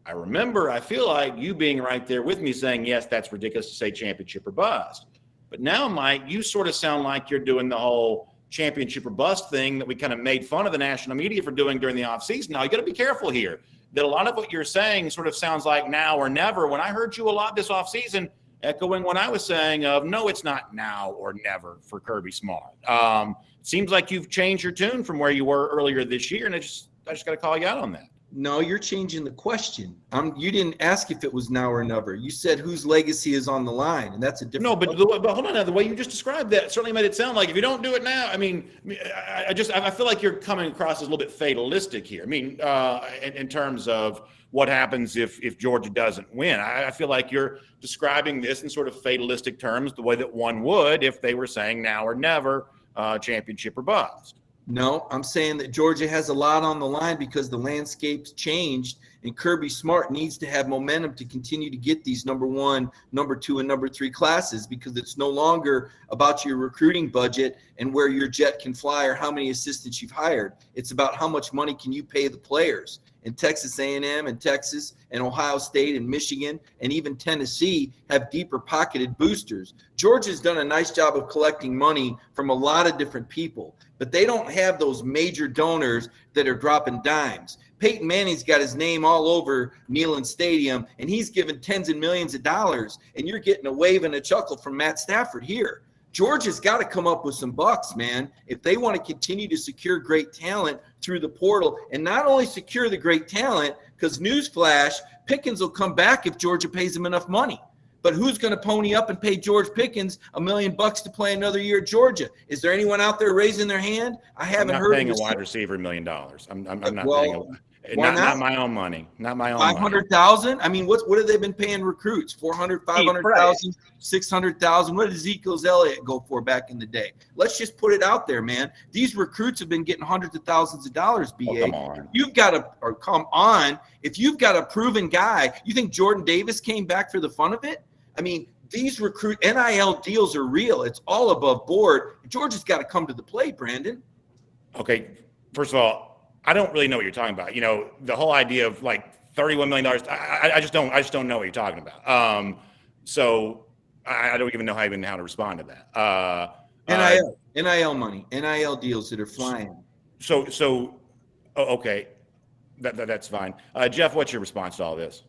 I feel like you being right there with me saying, yes, that's ridiculous to say championship or bust. But now, Mike, you sort of sound like you're doing the whole championship or bust thing that we kind of made fun of the national media for doing during the offseason. Now, you got to be careful here that a lot of what you're saying sort of sounds like now or never. When I heard you a lot this offseason, echoing what I was saying of no, it's not now or never for Kirby Smart. It seems like you've changed your tune from where you were earlier this year, and I just got to call you out on that. No, you're changing the question. You didn't ask if it was now or never. You said whose legacy is on the line, and that's a different. No, but hold on. The way you just described that certainly made it sound like if you don't do it now, I mean, I feel like you're coming across as a little bit fatalistic here. I mean, in terms of what happens if Georgia doesn't win, I feel like you're describing this in sort of fatalistic terms, the way that one would if they were saying now or never, championship or bust. No, I'm saying that Georgia has a lot on the line because the landscape's changed, and Kirby Smart needs to have momentum to continue to get these number 1, number 2, and number 3 classes, because it's no longer about your recruiting budget and where your jet can fly or how many assistants you've hired. It's about how much money can you pay the players. And Texas A&M and Texas and Ohio State and Michigan and even Tennessee have deeper pocketed boosters. Georgia's done a nice job of collecting money from a lot of different people, but they don't have those major donors that are dropping dimes. Peyton Manning's got his name all over Neyland Stadium, and he's given tens of millions of dollars, and you're getting a wave and a chuckle from Matt Stafford here. Georgia's got to come up with some bucks, man, if they want to continue to secure great talent through the portal, and not only secure the great talent, because newsflash, Pickens will come back if Georgia pays him enough money. But who's going to pony up and pay George Pickens $1 million to play another year at Georgia? Is there anyone out there raising their hand? I haven't heard. I'm not paying a wide receiver $1 million. I'm not paying a. Not my own money. Not my own. 500,000. I mean, what have they been paying recruits? 400, 500,000, 600,000. What did Ezekiel Elliott go for back in the day? Let's just put it out there, man. These recruits have been getting hundreds of thousands of dollars. BA, come on. You've got to, or come on. If you've got a proven guy, you think Jordan Davis came back for the fun of it? I mean, these NIL deals are real. It's all above board. Georgia's got to come to the plate, Brandon. Okay, first of all, I don't really know what you're talking about. You know, the whole idea of like $31 million. I just don't know what you're talking about. So I don't even know how to respond to that. NIL money, NIL deals that are flying. Okay, that's fine. Jeff, what's your response to all this?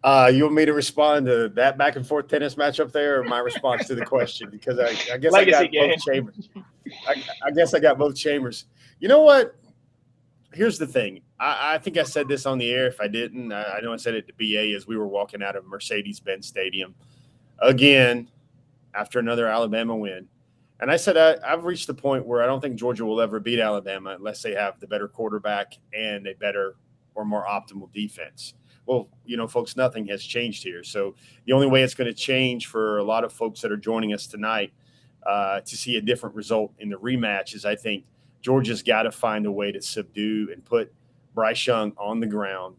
You want me to respond to that back and forth tennis match up there, or my response to the question? Because I guess I got both chambers. I guess I got both chambers. You know what? Here's the thing. I think I said this on the air. If I didn't, I know I said it to BA as we were walking out of Mercedes-Benz Stadium again after another Alabama win. And I said I've reached the point where I don't think Georgia will ever beat Alabama unless they have the better quarterback and a better or more optimal defense. Well, you know, folks, nothing has changed here. So the only way it's going to change for a lot of folks that are joining us tonight to see a different result in the rematch is I think Georgia's got to find a way to subdue and put Bryce Young on the ground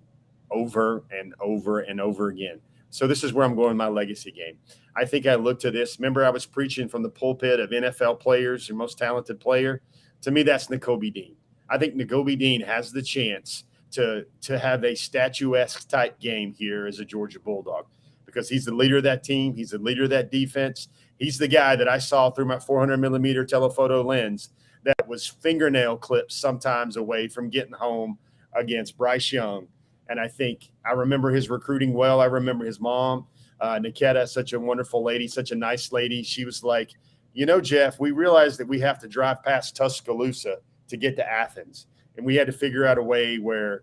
over and over and over again. So this is where I'm going with my legacy game. I think I looked at this. Remember, I was preaching from the pulpit of NFL players, your most talented player. To me, that's Nakobe Dean. I think Nakobe Dean has the chance to have a statuesque type game here as a Georgia Bulldog because he's the leader of that team. He's the leader of that defense. He's the guy that I saw through my 400 millimeter telephoto lens that was fingernail clips sometimes away from getting home against Bryce Young. And I think I remember his recruiting well. I remember his mom, Niketa, such a wonderful lady, such a nice lady. She was like, you know, Jeff, we realized that we have to drive past Tuscaloosa to get to Athens. And we had to figure out a way where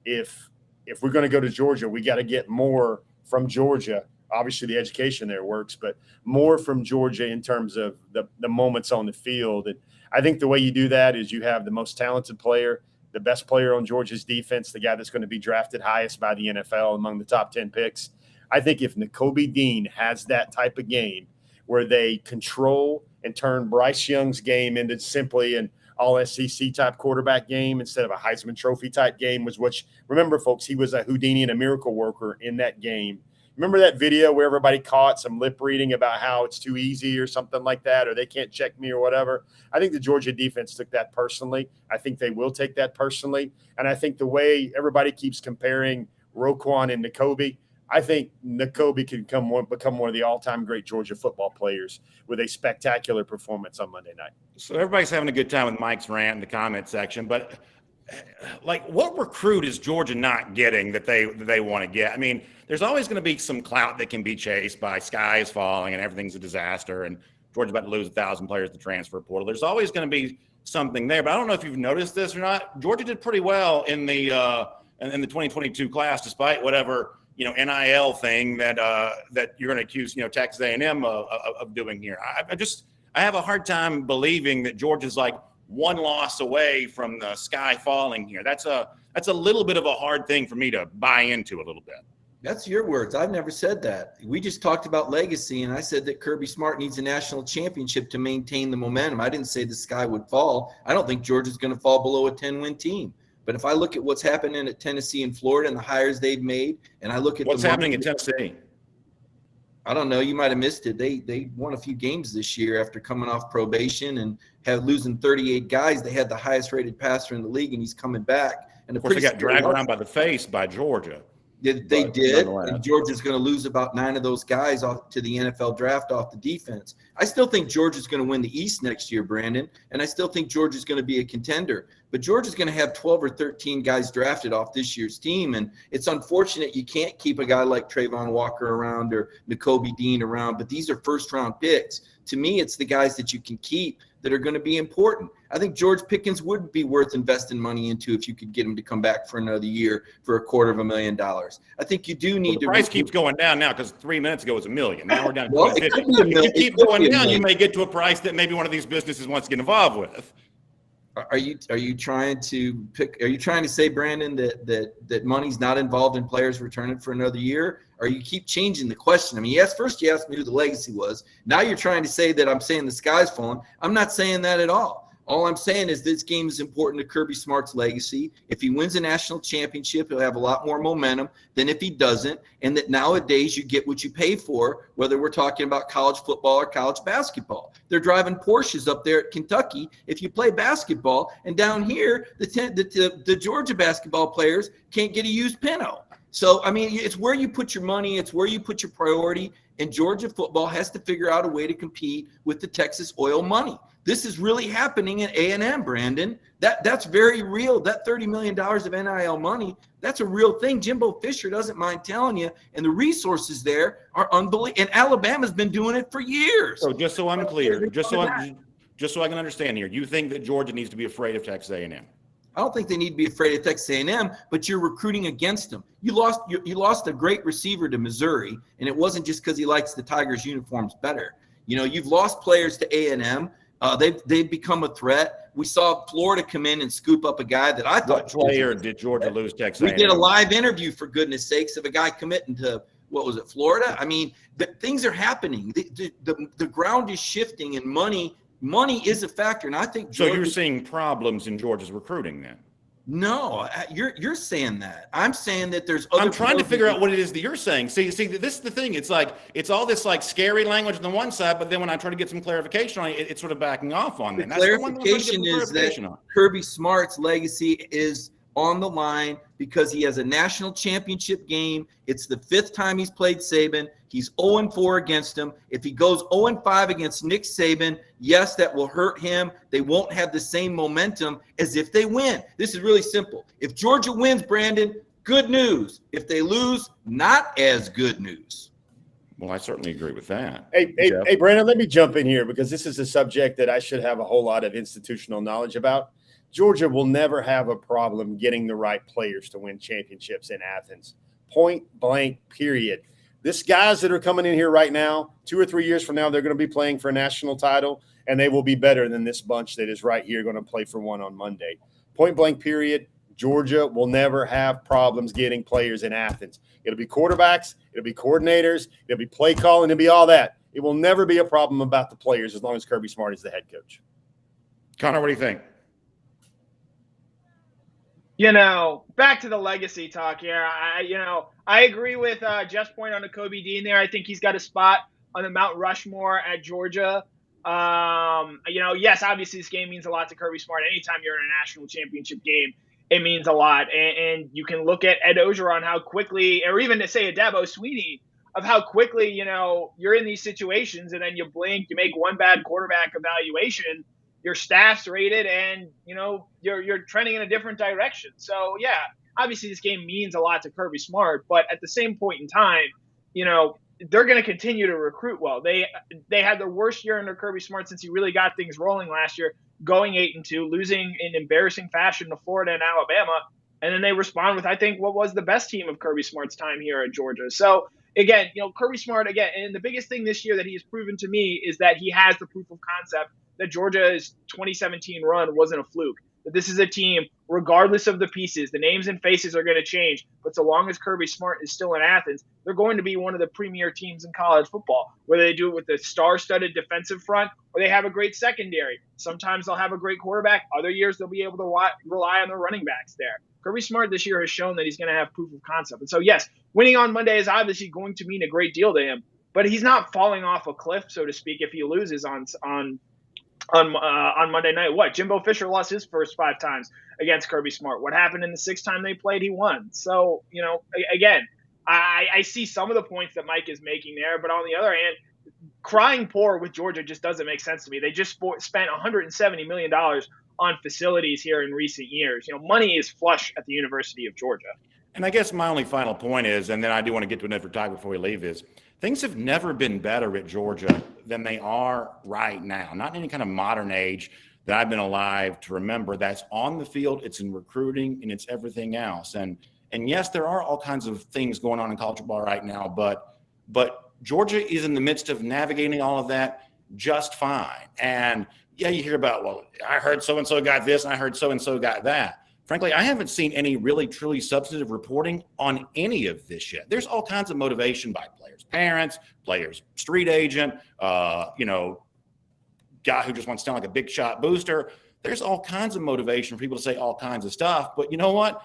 if we're going to go to Georgia, we got to get more from Georgia. Obviously, the education there works, but more from Georgia in terms of the moments on the field. And I think the way you do that is you have the most talented player, the best player on Georgia's defense, the guy that's going to be drafted highest by the NFL among the top 10 picks. I think if Nakobe Dean has that type of game where they control and turn Bryce Young's game into simply an all-SEC type quarterback game instead of a Heisman Trophy type game, which remember, folks, he was a Houdini and a miracle worker in that game. Remember that video where everybody caught some lip reading about how it's too easy or something like that, or they can't check me or whatever? I think the Georgia defense took that personally. I think they will take that personally. And I think the way everybody keeps comparing Roquan and Nakobe, I think Nakobe can become one of the all-time great Georgia football players with a spectacular performance on Monday night. So everybody's having a good time with Mike's rant in the comment section, but like, what recruit is Georgia not getting that they want to get? I mean, there's always going to be some clout that can be chased by sky is falling and everything's a disaster and Georgia's about to lose 1,000 players to the transfer portal. There's always going to be something there, but I don't know if you've noticed this or not. Georgia did pretty well in the 2022 class, despite whatever NIL thing that you're going to accuse Texas A&M of doing here. I have a hard time believing that Georgia's like one loss away from the sky falling here. That's a little bit of a hard thing for me to buy into a little bit. That's your words. I've never said that. We just talked about legacy, and I said that Kirby Smart needs a national championship to maintain the momentum. I didn't say the sky would fall. I don't think Georgia's going to fall below a 10-win team. But if I look at what's happening at Tennessee and Florida and the hires they've made, and I look at what's happening in Tennessee, I don't know. You might have missed it. They won a few games this year after coming off probation and losing 38 guys. They had the highest rated passer in the league, and he's coming back. And of course, they got dragged around by the face by Georgia. They did, and Georgia's going to lose about 9 of those guys off to the NFL draft off the defense. I still think Georgia's going to win the East next year, Brandon, and I still think Georgia's going to be a contender. But Georgia's going to have 12 or 13 guys drafted off this year's team, and it's unfortunate you can't keep a guy like Trayvon Walker around or Nakobe Dean around, but these are first-round picks. To me, it's the guys that you can keep that are going to be important. I think George Pickens would be worth investing money into if you could get him to come back for another year for $250,000. I think you do need the price keeps going down now because 3 minutes ago it was $1 million. Now we're down to well, $250,000. If you keep going down, you may get to a price that maybe one of these businesses wants to get involved with. Are you trying to say, Brandon, that money's not involved in players returning for another year? Or you keep changing the question? I mean, yes, first you asked me who the legacy was. Now you're trying to say that I'm saying the sky's falling. I'm not saying that at all. All I'm saying is this game is important to Kirby Smart's legacy. If he wins a national championship, he'll have a lot more momentum than if he doesn't. And that nowadays you get what you pay for, whether we're talking about college football or college basketball. They're driving Porsches up there at Kentucky if you play basketball. And down here, the Georgia basketball players can't get a used Pinto. So, I mean, it's where you put your money. It's where you put your priority. And Georgia football has to figure out a way to compete with the Texas oil money. This is really happening at A&M, Brandon. That's very real. That $30 million of NIL money, that's a real thing. Jimbo Fisher doesn't mind telling you. And the resources there are unbelievable. And Alabama's been doing it for years. So just so I'm clear, just so I can understand here, you think that Georgia needs to be afraid of Texas A&M? I don't think they need to be afraid of Texas A&M, but you're recruiting against them. You lost a great receiver to Missouri, and it wasn't just because he likes the Tigers uniforms better. You've lost players to A&M. They've become a threat. We saw Florida come in and scoop up a guy that I thought. What player did Georgia lose Texas A&M? We did a live interview, for goodness sakes, of a guy committing to, what was it, Florida? I mean, things are happening. The ground is shifting, and money is a factor. And I think so. You're seeing problems in Georgia's recruiting then? No, you're saying that. I'm saying that there's other. I'm trying to figure out what it is that you're saying. See, this is the thing. It's like it's all this like scary language on the one side, but then when I try to get some clarification on it, it's sort of backing off on that. The clarification is that Kirby Smart's legacy is on the line because he has a national championship game. It's the 5th time he's played Saban. He's 0-4 against him. If he goes 0-5 against Nick Saban, yes, that will hurt him. They won't have the same momentum as if they win. This is really simple. If Georgia wins, Brandon, good news. If they lose, not as good news. Well, I certainly agree with that. Hey, Brandon, let me jump in here because this is a subject that I should have a whole lot of institutional knowledge about. Georgia will never have a problem getting the right players to win championships in Athens. Point blank, period. These guys that are coming in here right now, 2 or 3 years from now, they're going to be playing for a national title, and they will be better than this bunch that is right here going to play for one on Monday. Point blank, period. Georgia will never have problems getting players in Athens. It'll be quarterbacks, it'll be coordinators, it'll be play calling, it'll be all that. It will never be a problem about the players as long as Kirby Smart is the head coach. Connor, what do you think? Back to the legacy talk here. I agree with Jeff's point on the Kobe Dean there. I think he's got a spot on the Mount Rushmore at Georgia. Yes, obviously this game means a lot to Kirby Smart. Anytime you're in a national championship game, it means a lot. And you can look at Ed Ogeron, how quickly, or even to say a Dabo Sweeney, of how quickly, you're in these situations and then you blink, you make one bad quarterback evaluation, your staff's rated, and you're trending in a different direction. So yeah, obviously this game means a lot to Kirby Smart, but at the same point in time, they're going to continue to recruit well. They had the worst year under Kirby Smart since he really got things rolling last year, going 8-2, losing in embarrassing fashion to Florida and Alabama. And then they respond with, I think, what was the best team of Kirby Smart's time here at Georgia. So again, Kirby Smart, again, and the biggest thing this year that he has proven to me is that he has the proof of concept that Georgia's 2017 run wasn't a fluke. That this is a team, regardless of the pieces, the names and faces are going to change. But so long as Kirby Smart is still in Athens, they're going to be one of the premier teams in college football, whether they do it with the star-studded defensive front or they have a great secondary. Sometimes they'll have a great quarterback. Other years, they'll be able to rely on the running backs there. Kirby Smart this year has shown that he's going to have proof of concept. And so, yes, winning on Monday is obviously going to mean a great deal to him, but he's not falling off a cliff, so to speak, if he loses on Monday night. What? Jimbo Fisher lost his first 5 times against Kirby Smart. What happened in the 6th time they played? He won. So, again, I see some of the points that Mike is making there, but on the other hand, crying poor with Georgia just doesn't make sense to me. They just spent $170 million on facilities here in recent years. Money is flush at the University of Georgia. And I guess my only final point is, and then I do want to get to another topic before we leave, is things have never been better at Georgia than they are right now. Not in any kind of modern age that I've been alive to remember. That's on the field, it's in recruiting, and it's everything else. And yes, there are all kinds of things going on in college football right now, but Georgia is in the midst of navigating all of that just fine. And yeah, you hear about, well, I heard so-and-so got this, and I heard so-and-so got that. Frankly, I haven't seen any really truly substantive reporting on any of this yet. There's all kinds of motivation by players' parents, players' street agent, guy who just wants to sound like a big shot booster. There's all kinds of motivation for people to say all kinds of stuff. But you know what?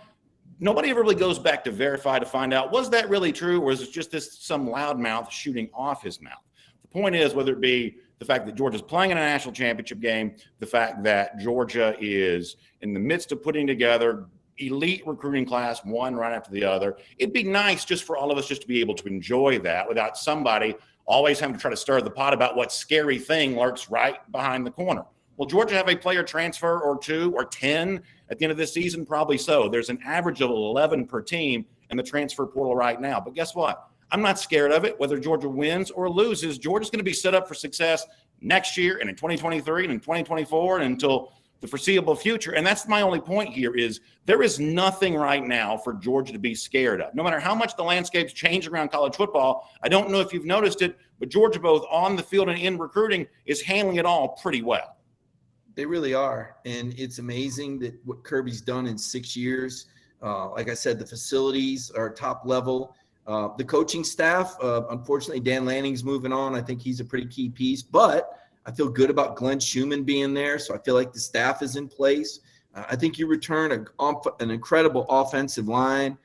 Nobody ever really goes back to verify to find out, was that really true, or is it just some loudmouth shooting off his mouth? The point is, whether it be the fact that Georgia's playing in a national championship game, the fact that Georgia is in the midst of putting together elite recruiting class, one right after the other, it'd be nice just for all of us just to be able to enjoy that without somebody always having to try to stir the pot about what scary thing lurks right behind the corner. Will Georgia have a player transfer or 2 or 10 at the end of this season? Probably so. There's an average of 11 per team in the transfer portal right now. But guess what? I'm not scared of it. Whether Georgia wins or loses, Georgia's going to be set up for success next year and in 2023 and in 2024 and until the foreseeable future. And that's my only point here is there is nothing right now for Georgia to be scared of. No matter how much the landscape's changed around college football, I don't know if you've noticed it, but Georgia, both on the field and in recruiting, is handling it all pretty well. They really are. And it's amazing that what Kirby's done in 6 years. Like I said, the facilities are top level. The coaching staff, unfortunately, Dan Lanning's moving on. I think he's a pretty key piece, but I feel good about Glenn Schumann being there. So I feel like the staff is in place. I think you return an incredible offensive line.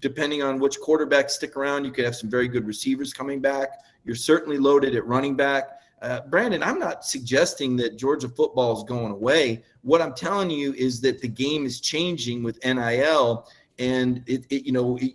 Depending on which quarterbacks stick around, you could have some very good receivers coming back. You're certainly loaded at running back. Brandon, I'm not suggesting that Georgia football is going away. What I'm telling you is that the game is changing with NIL. And it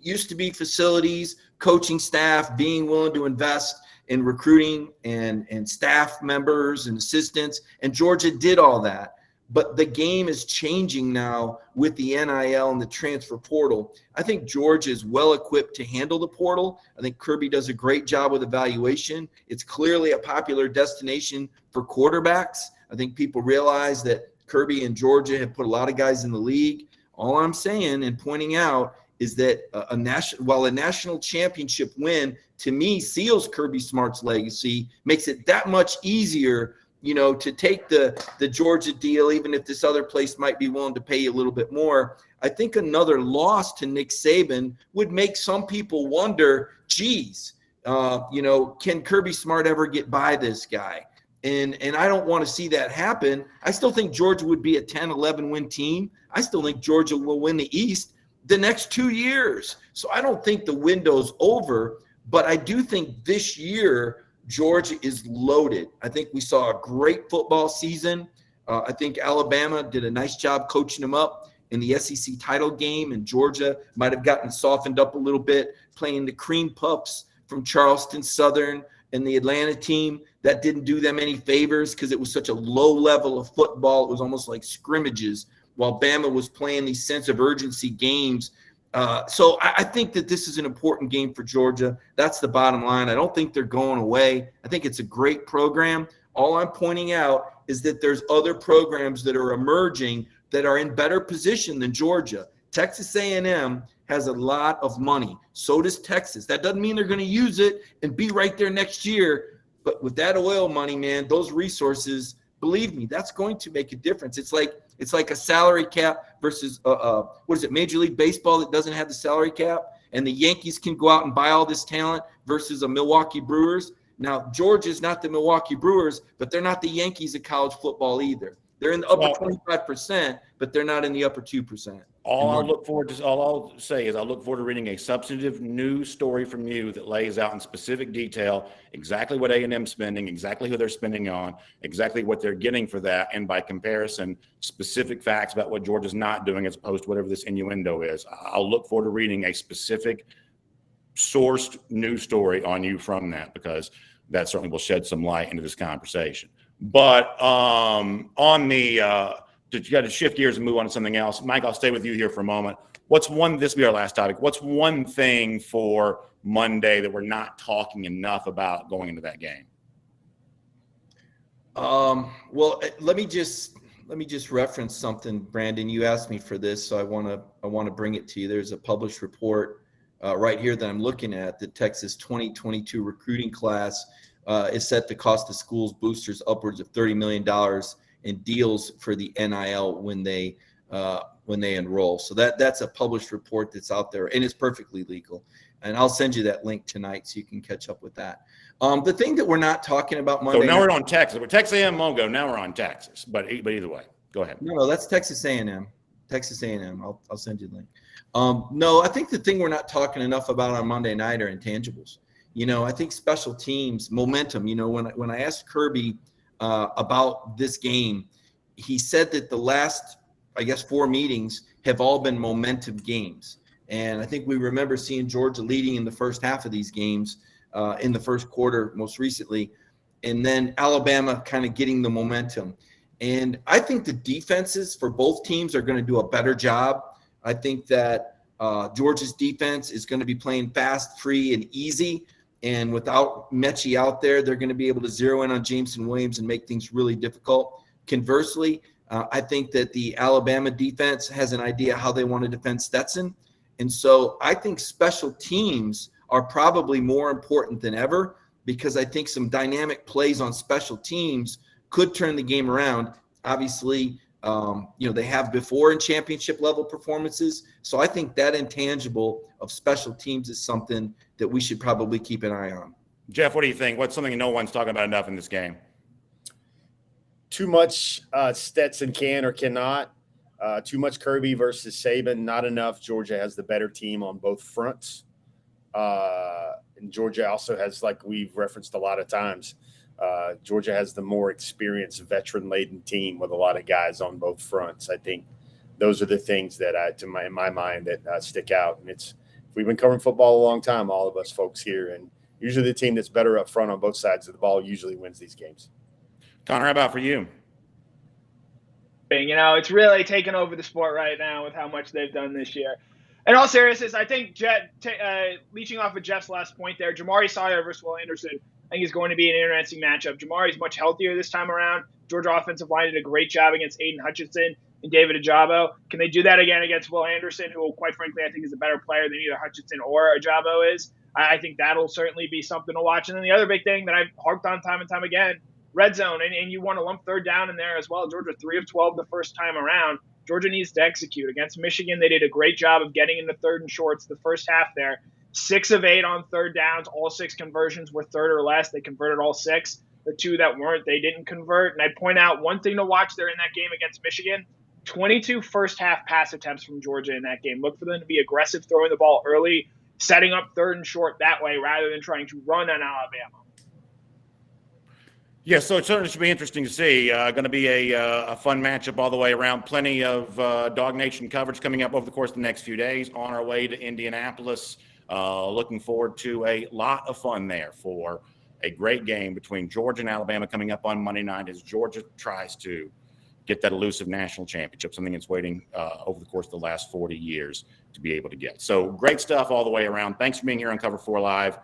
used to be facilities, coaching staff, being willing to invest in recruiting and staff members and assistants. And Georgia did all that. But the game is changing now with the NIL and the transfer portal. I think Georgia is well equipped to handle the portal. I think Kirby does a great job with evaluation. It's clearly a popular destination for quarterbacks. I think people realize that Kirby and Georgia have put a lot of guys in the league. All I'm saying and pointing out is that a national championship win, to me, seals Kirby Smart's legacy, makes it that much easier, to take the Georgia deal, even if this other place might be willing to pay you a little bit more. I think another loss to Nick Saban would make some people wonder, geez, can Kirby Smart ever get by this guy? And I don't want to see that happen. I still think Georgia would be a 10-11 win team. I still think Georgia will win the East the next 2 years. So I don't think the window's over, but I do think this year Georgia is loaded. I think we saw a great football season. I think Alabama did a nice job coaching them up in the SEC title game, and Georgia might have gotten softened up a little bit, playing the cream puffs from Charleston Southern, and the Atlanta team, that didn't do them any favors because it was such a low level of football. It was almost like scrimmages while Bama was playing these sense of urgency games. So I think that this is an important game for Georgia. That's the bottom line. I don't think they're going away. I think it's a great program. All I'm pointing out is that there's other programs that are emerging that are in better position than Georgia. Texas A&M has a lot of money. So does Texas. That doesn't mean they're going to use it and be right there next year. But with that oil money, man, those resources, believe me, that's going to make a difference. It's like a salary cap versus Major League Baseball that doesn't have the salary cap, and the Yankees can go out and buy all this talent versus a Milwaukee Brewers. Now, Georgia's not the Milwaukee Brewers, but they're not the Yankees of college football either. They're in the upper 25%, but they're not in the upper 2%. All I'll say is I look forward to reading a substantive news story from you that lays out in specific detail exactly what A&M's spending, exactly who they're spending on, exactly what they're getting for that, and by comparison, specific facts about what Georgia's not doing as opposed to whatever this innuendo is. I'll look forward to reading a specific sourced news story on you from that, because that certainly will shed some light into this conversation. But on the you got to shift gears and move on to something else. Mike, I'll stay with you here for a moment. This will be our last topic. What's one thing for Monday that we're not talking enough about going into that game? Well, let me just reference something, Brandon. You asked me for this, so I want to bring it to you. There's a published report right here that I'm looking at. The Texas 2022 recruiting class is set to cost the school's boosters upwards of $30 million in deals for the NIL when they enroll. So that's a published report that's out there, and it's perfectly legal. And I'll send you that link tonight so you can catch up with that. The thing that we're not talking about Monday. So now we're on Texas. We're Texas A&M won't go. Now we're on Texas. But either way, go ahead. No, that's Texas A&M. Texas A&M. I'll send you the link. No, I think the thing we're not talking enough about on Monday night are intangibles. I think special teams, momentum. When I asked Kirby about this game, he said that the last, 4 meetings have all been momentum games. And I think we remember seeing Georgia leading in the first half of these games in the first quarter most recently, and then Alabama kind of getting the momentum. And I think the defenses for both teams are going to do a better job. I think that Georgia's defense is going to be playing fast, free, and easy. And without Mechie out there, they're going to be able to zero in on Jameson Williams and make things really difficult. Conversely, I think that the Alabama defense has an idea how they want to defend Stetson. And so I think special teams are probably more important than ever, because I think some dynamic plays on special teams could turn the game around. Obviously, they have before in championship level performances. So I think that intangible of special teams is something that we should probably keep an eye on. Jeff, what do you think? What's something no one's talking about enough in this game? Too much Stetson can or cannot. Too much Kirby versus Saban. Not enough. Georgia has the better team on both fronts. And Georgia also has, like we've referenced a lot of times, Georgia has the more experienced, veteran-laden team with a lot of guys on both fronts. I think those are the things that, in my mind, that stick out. And we've been covering football a long time, all of us folks here, and usually the team that's better up front on both sides of the ball usually wins these games. Connor, how about for you? It's really taken over the sport right now with how much they've done this year. In all seriousness, I think leeching off of Jeff's last point there, Jamari Sawyer versus Will Anderson, I think is going to be an interesting matchup. Jamari's much healthier this time around. Georgia offensive line did a great job against Aiden Hutchinson and David Ajabo. Can they do that again against Will Anderson, who, quite frankly, I think is a better player than either Hutchinson or Ajabo is? I think that'll certainly be something to watch. And then the other big thing that I've harped on time and time again, red zone, and you want to lump third down in there as well. Georgia 3 of 12 the first time around. Georgia needs to execute. Against Michigan, they did a great job of getting into third and shorts the first half there. 6 of 8 on third downs. All 6 conversions were third or less. They converted all 6. The 2 that weren't, they didn't convert. And I'd point out one thing to watch there in that game against Michigan, 22 first half pass attempts from Georgia in that game. Look for them to be aggressive throwing the ball early, setting up third and short that way rather than trying to run on Alabama. Yeah, so it certainly should be interesting to see. Going to be a fun matchup all the way around. Plenty of Dog Nation coverage coming up over the course of the next few days. On our way to Indianapolis. Looking forward to a lot of fun there for a great game between Georgia and Alabama coming up on Monday night as Georgia tries to get that elusive national championship, something it's waiting over the course of the last 40 years to be able to get. So great stuff all the way around. Thanks for being here on Cover 4 Live.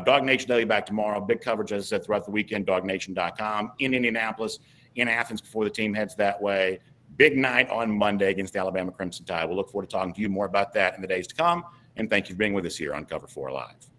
Dog Nation Daily back tomorrow. Big coverage, as I said, throughout the weekend, dognation.com in Indianapolis, in Athens before the team heads that way. Big night on Monday against the Alabama Crimson Tide. We'll look forward to talking to you more about that in the days to come. And thank you for being with us here on Cover 4 Live.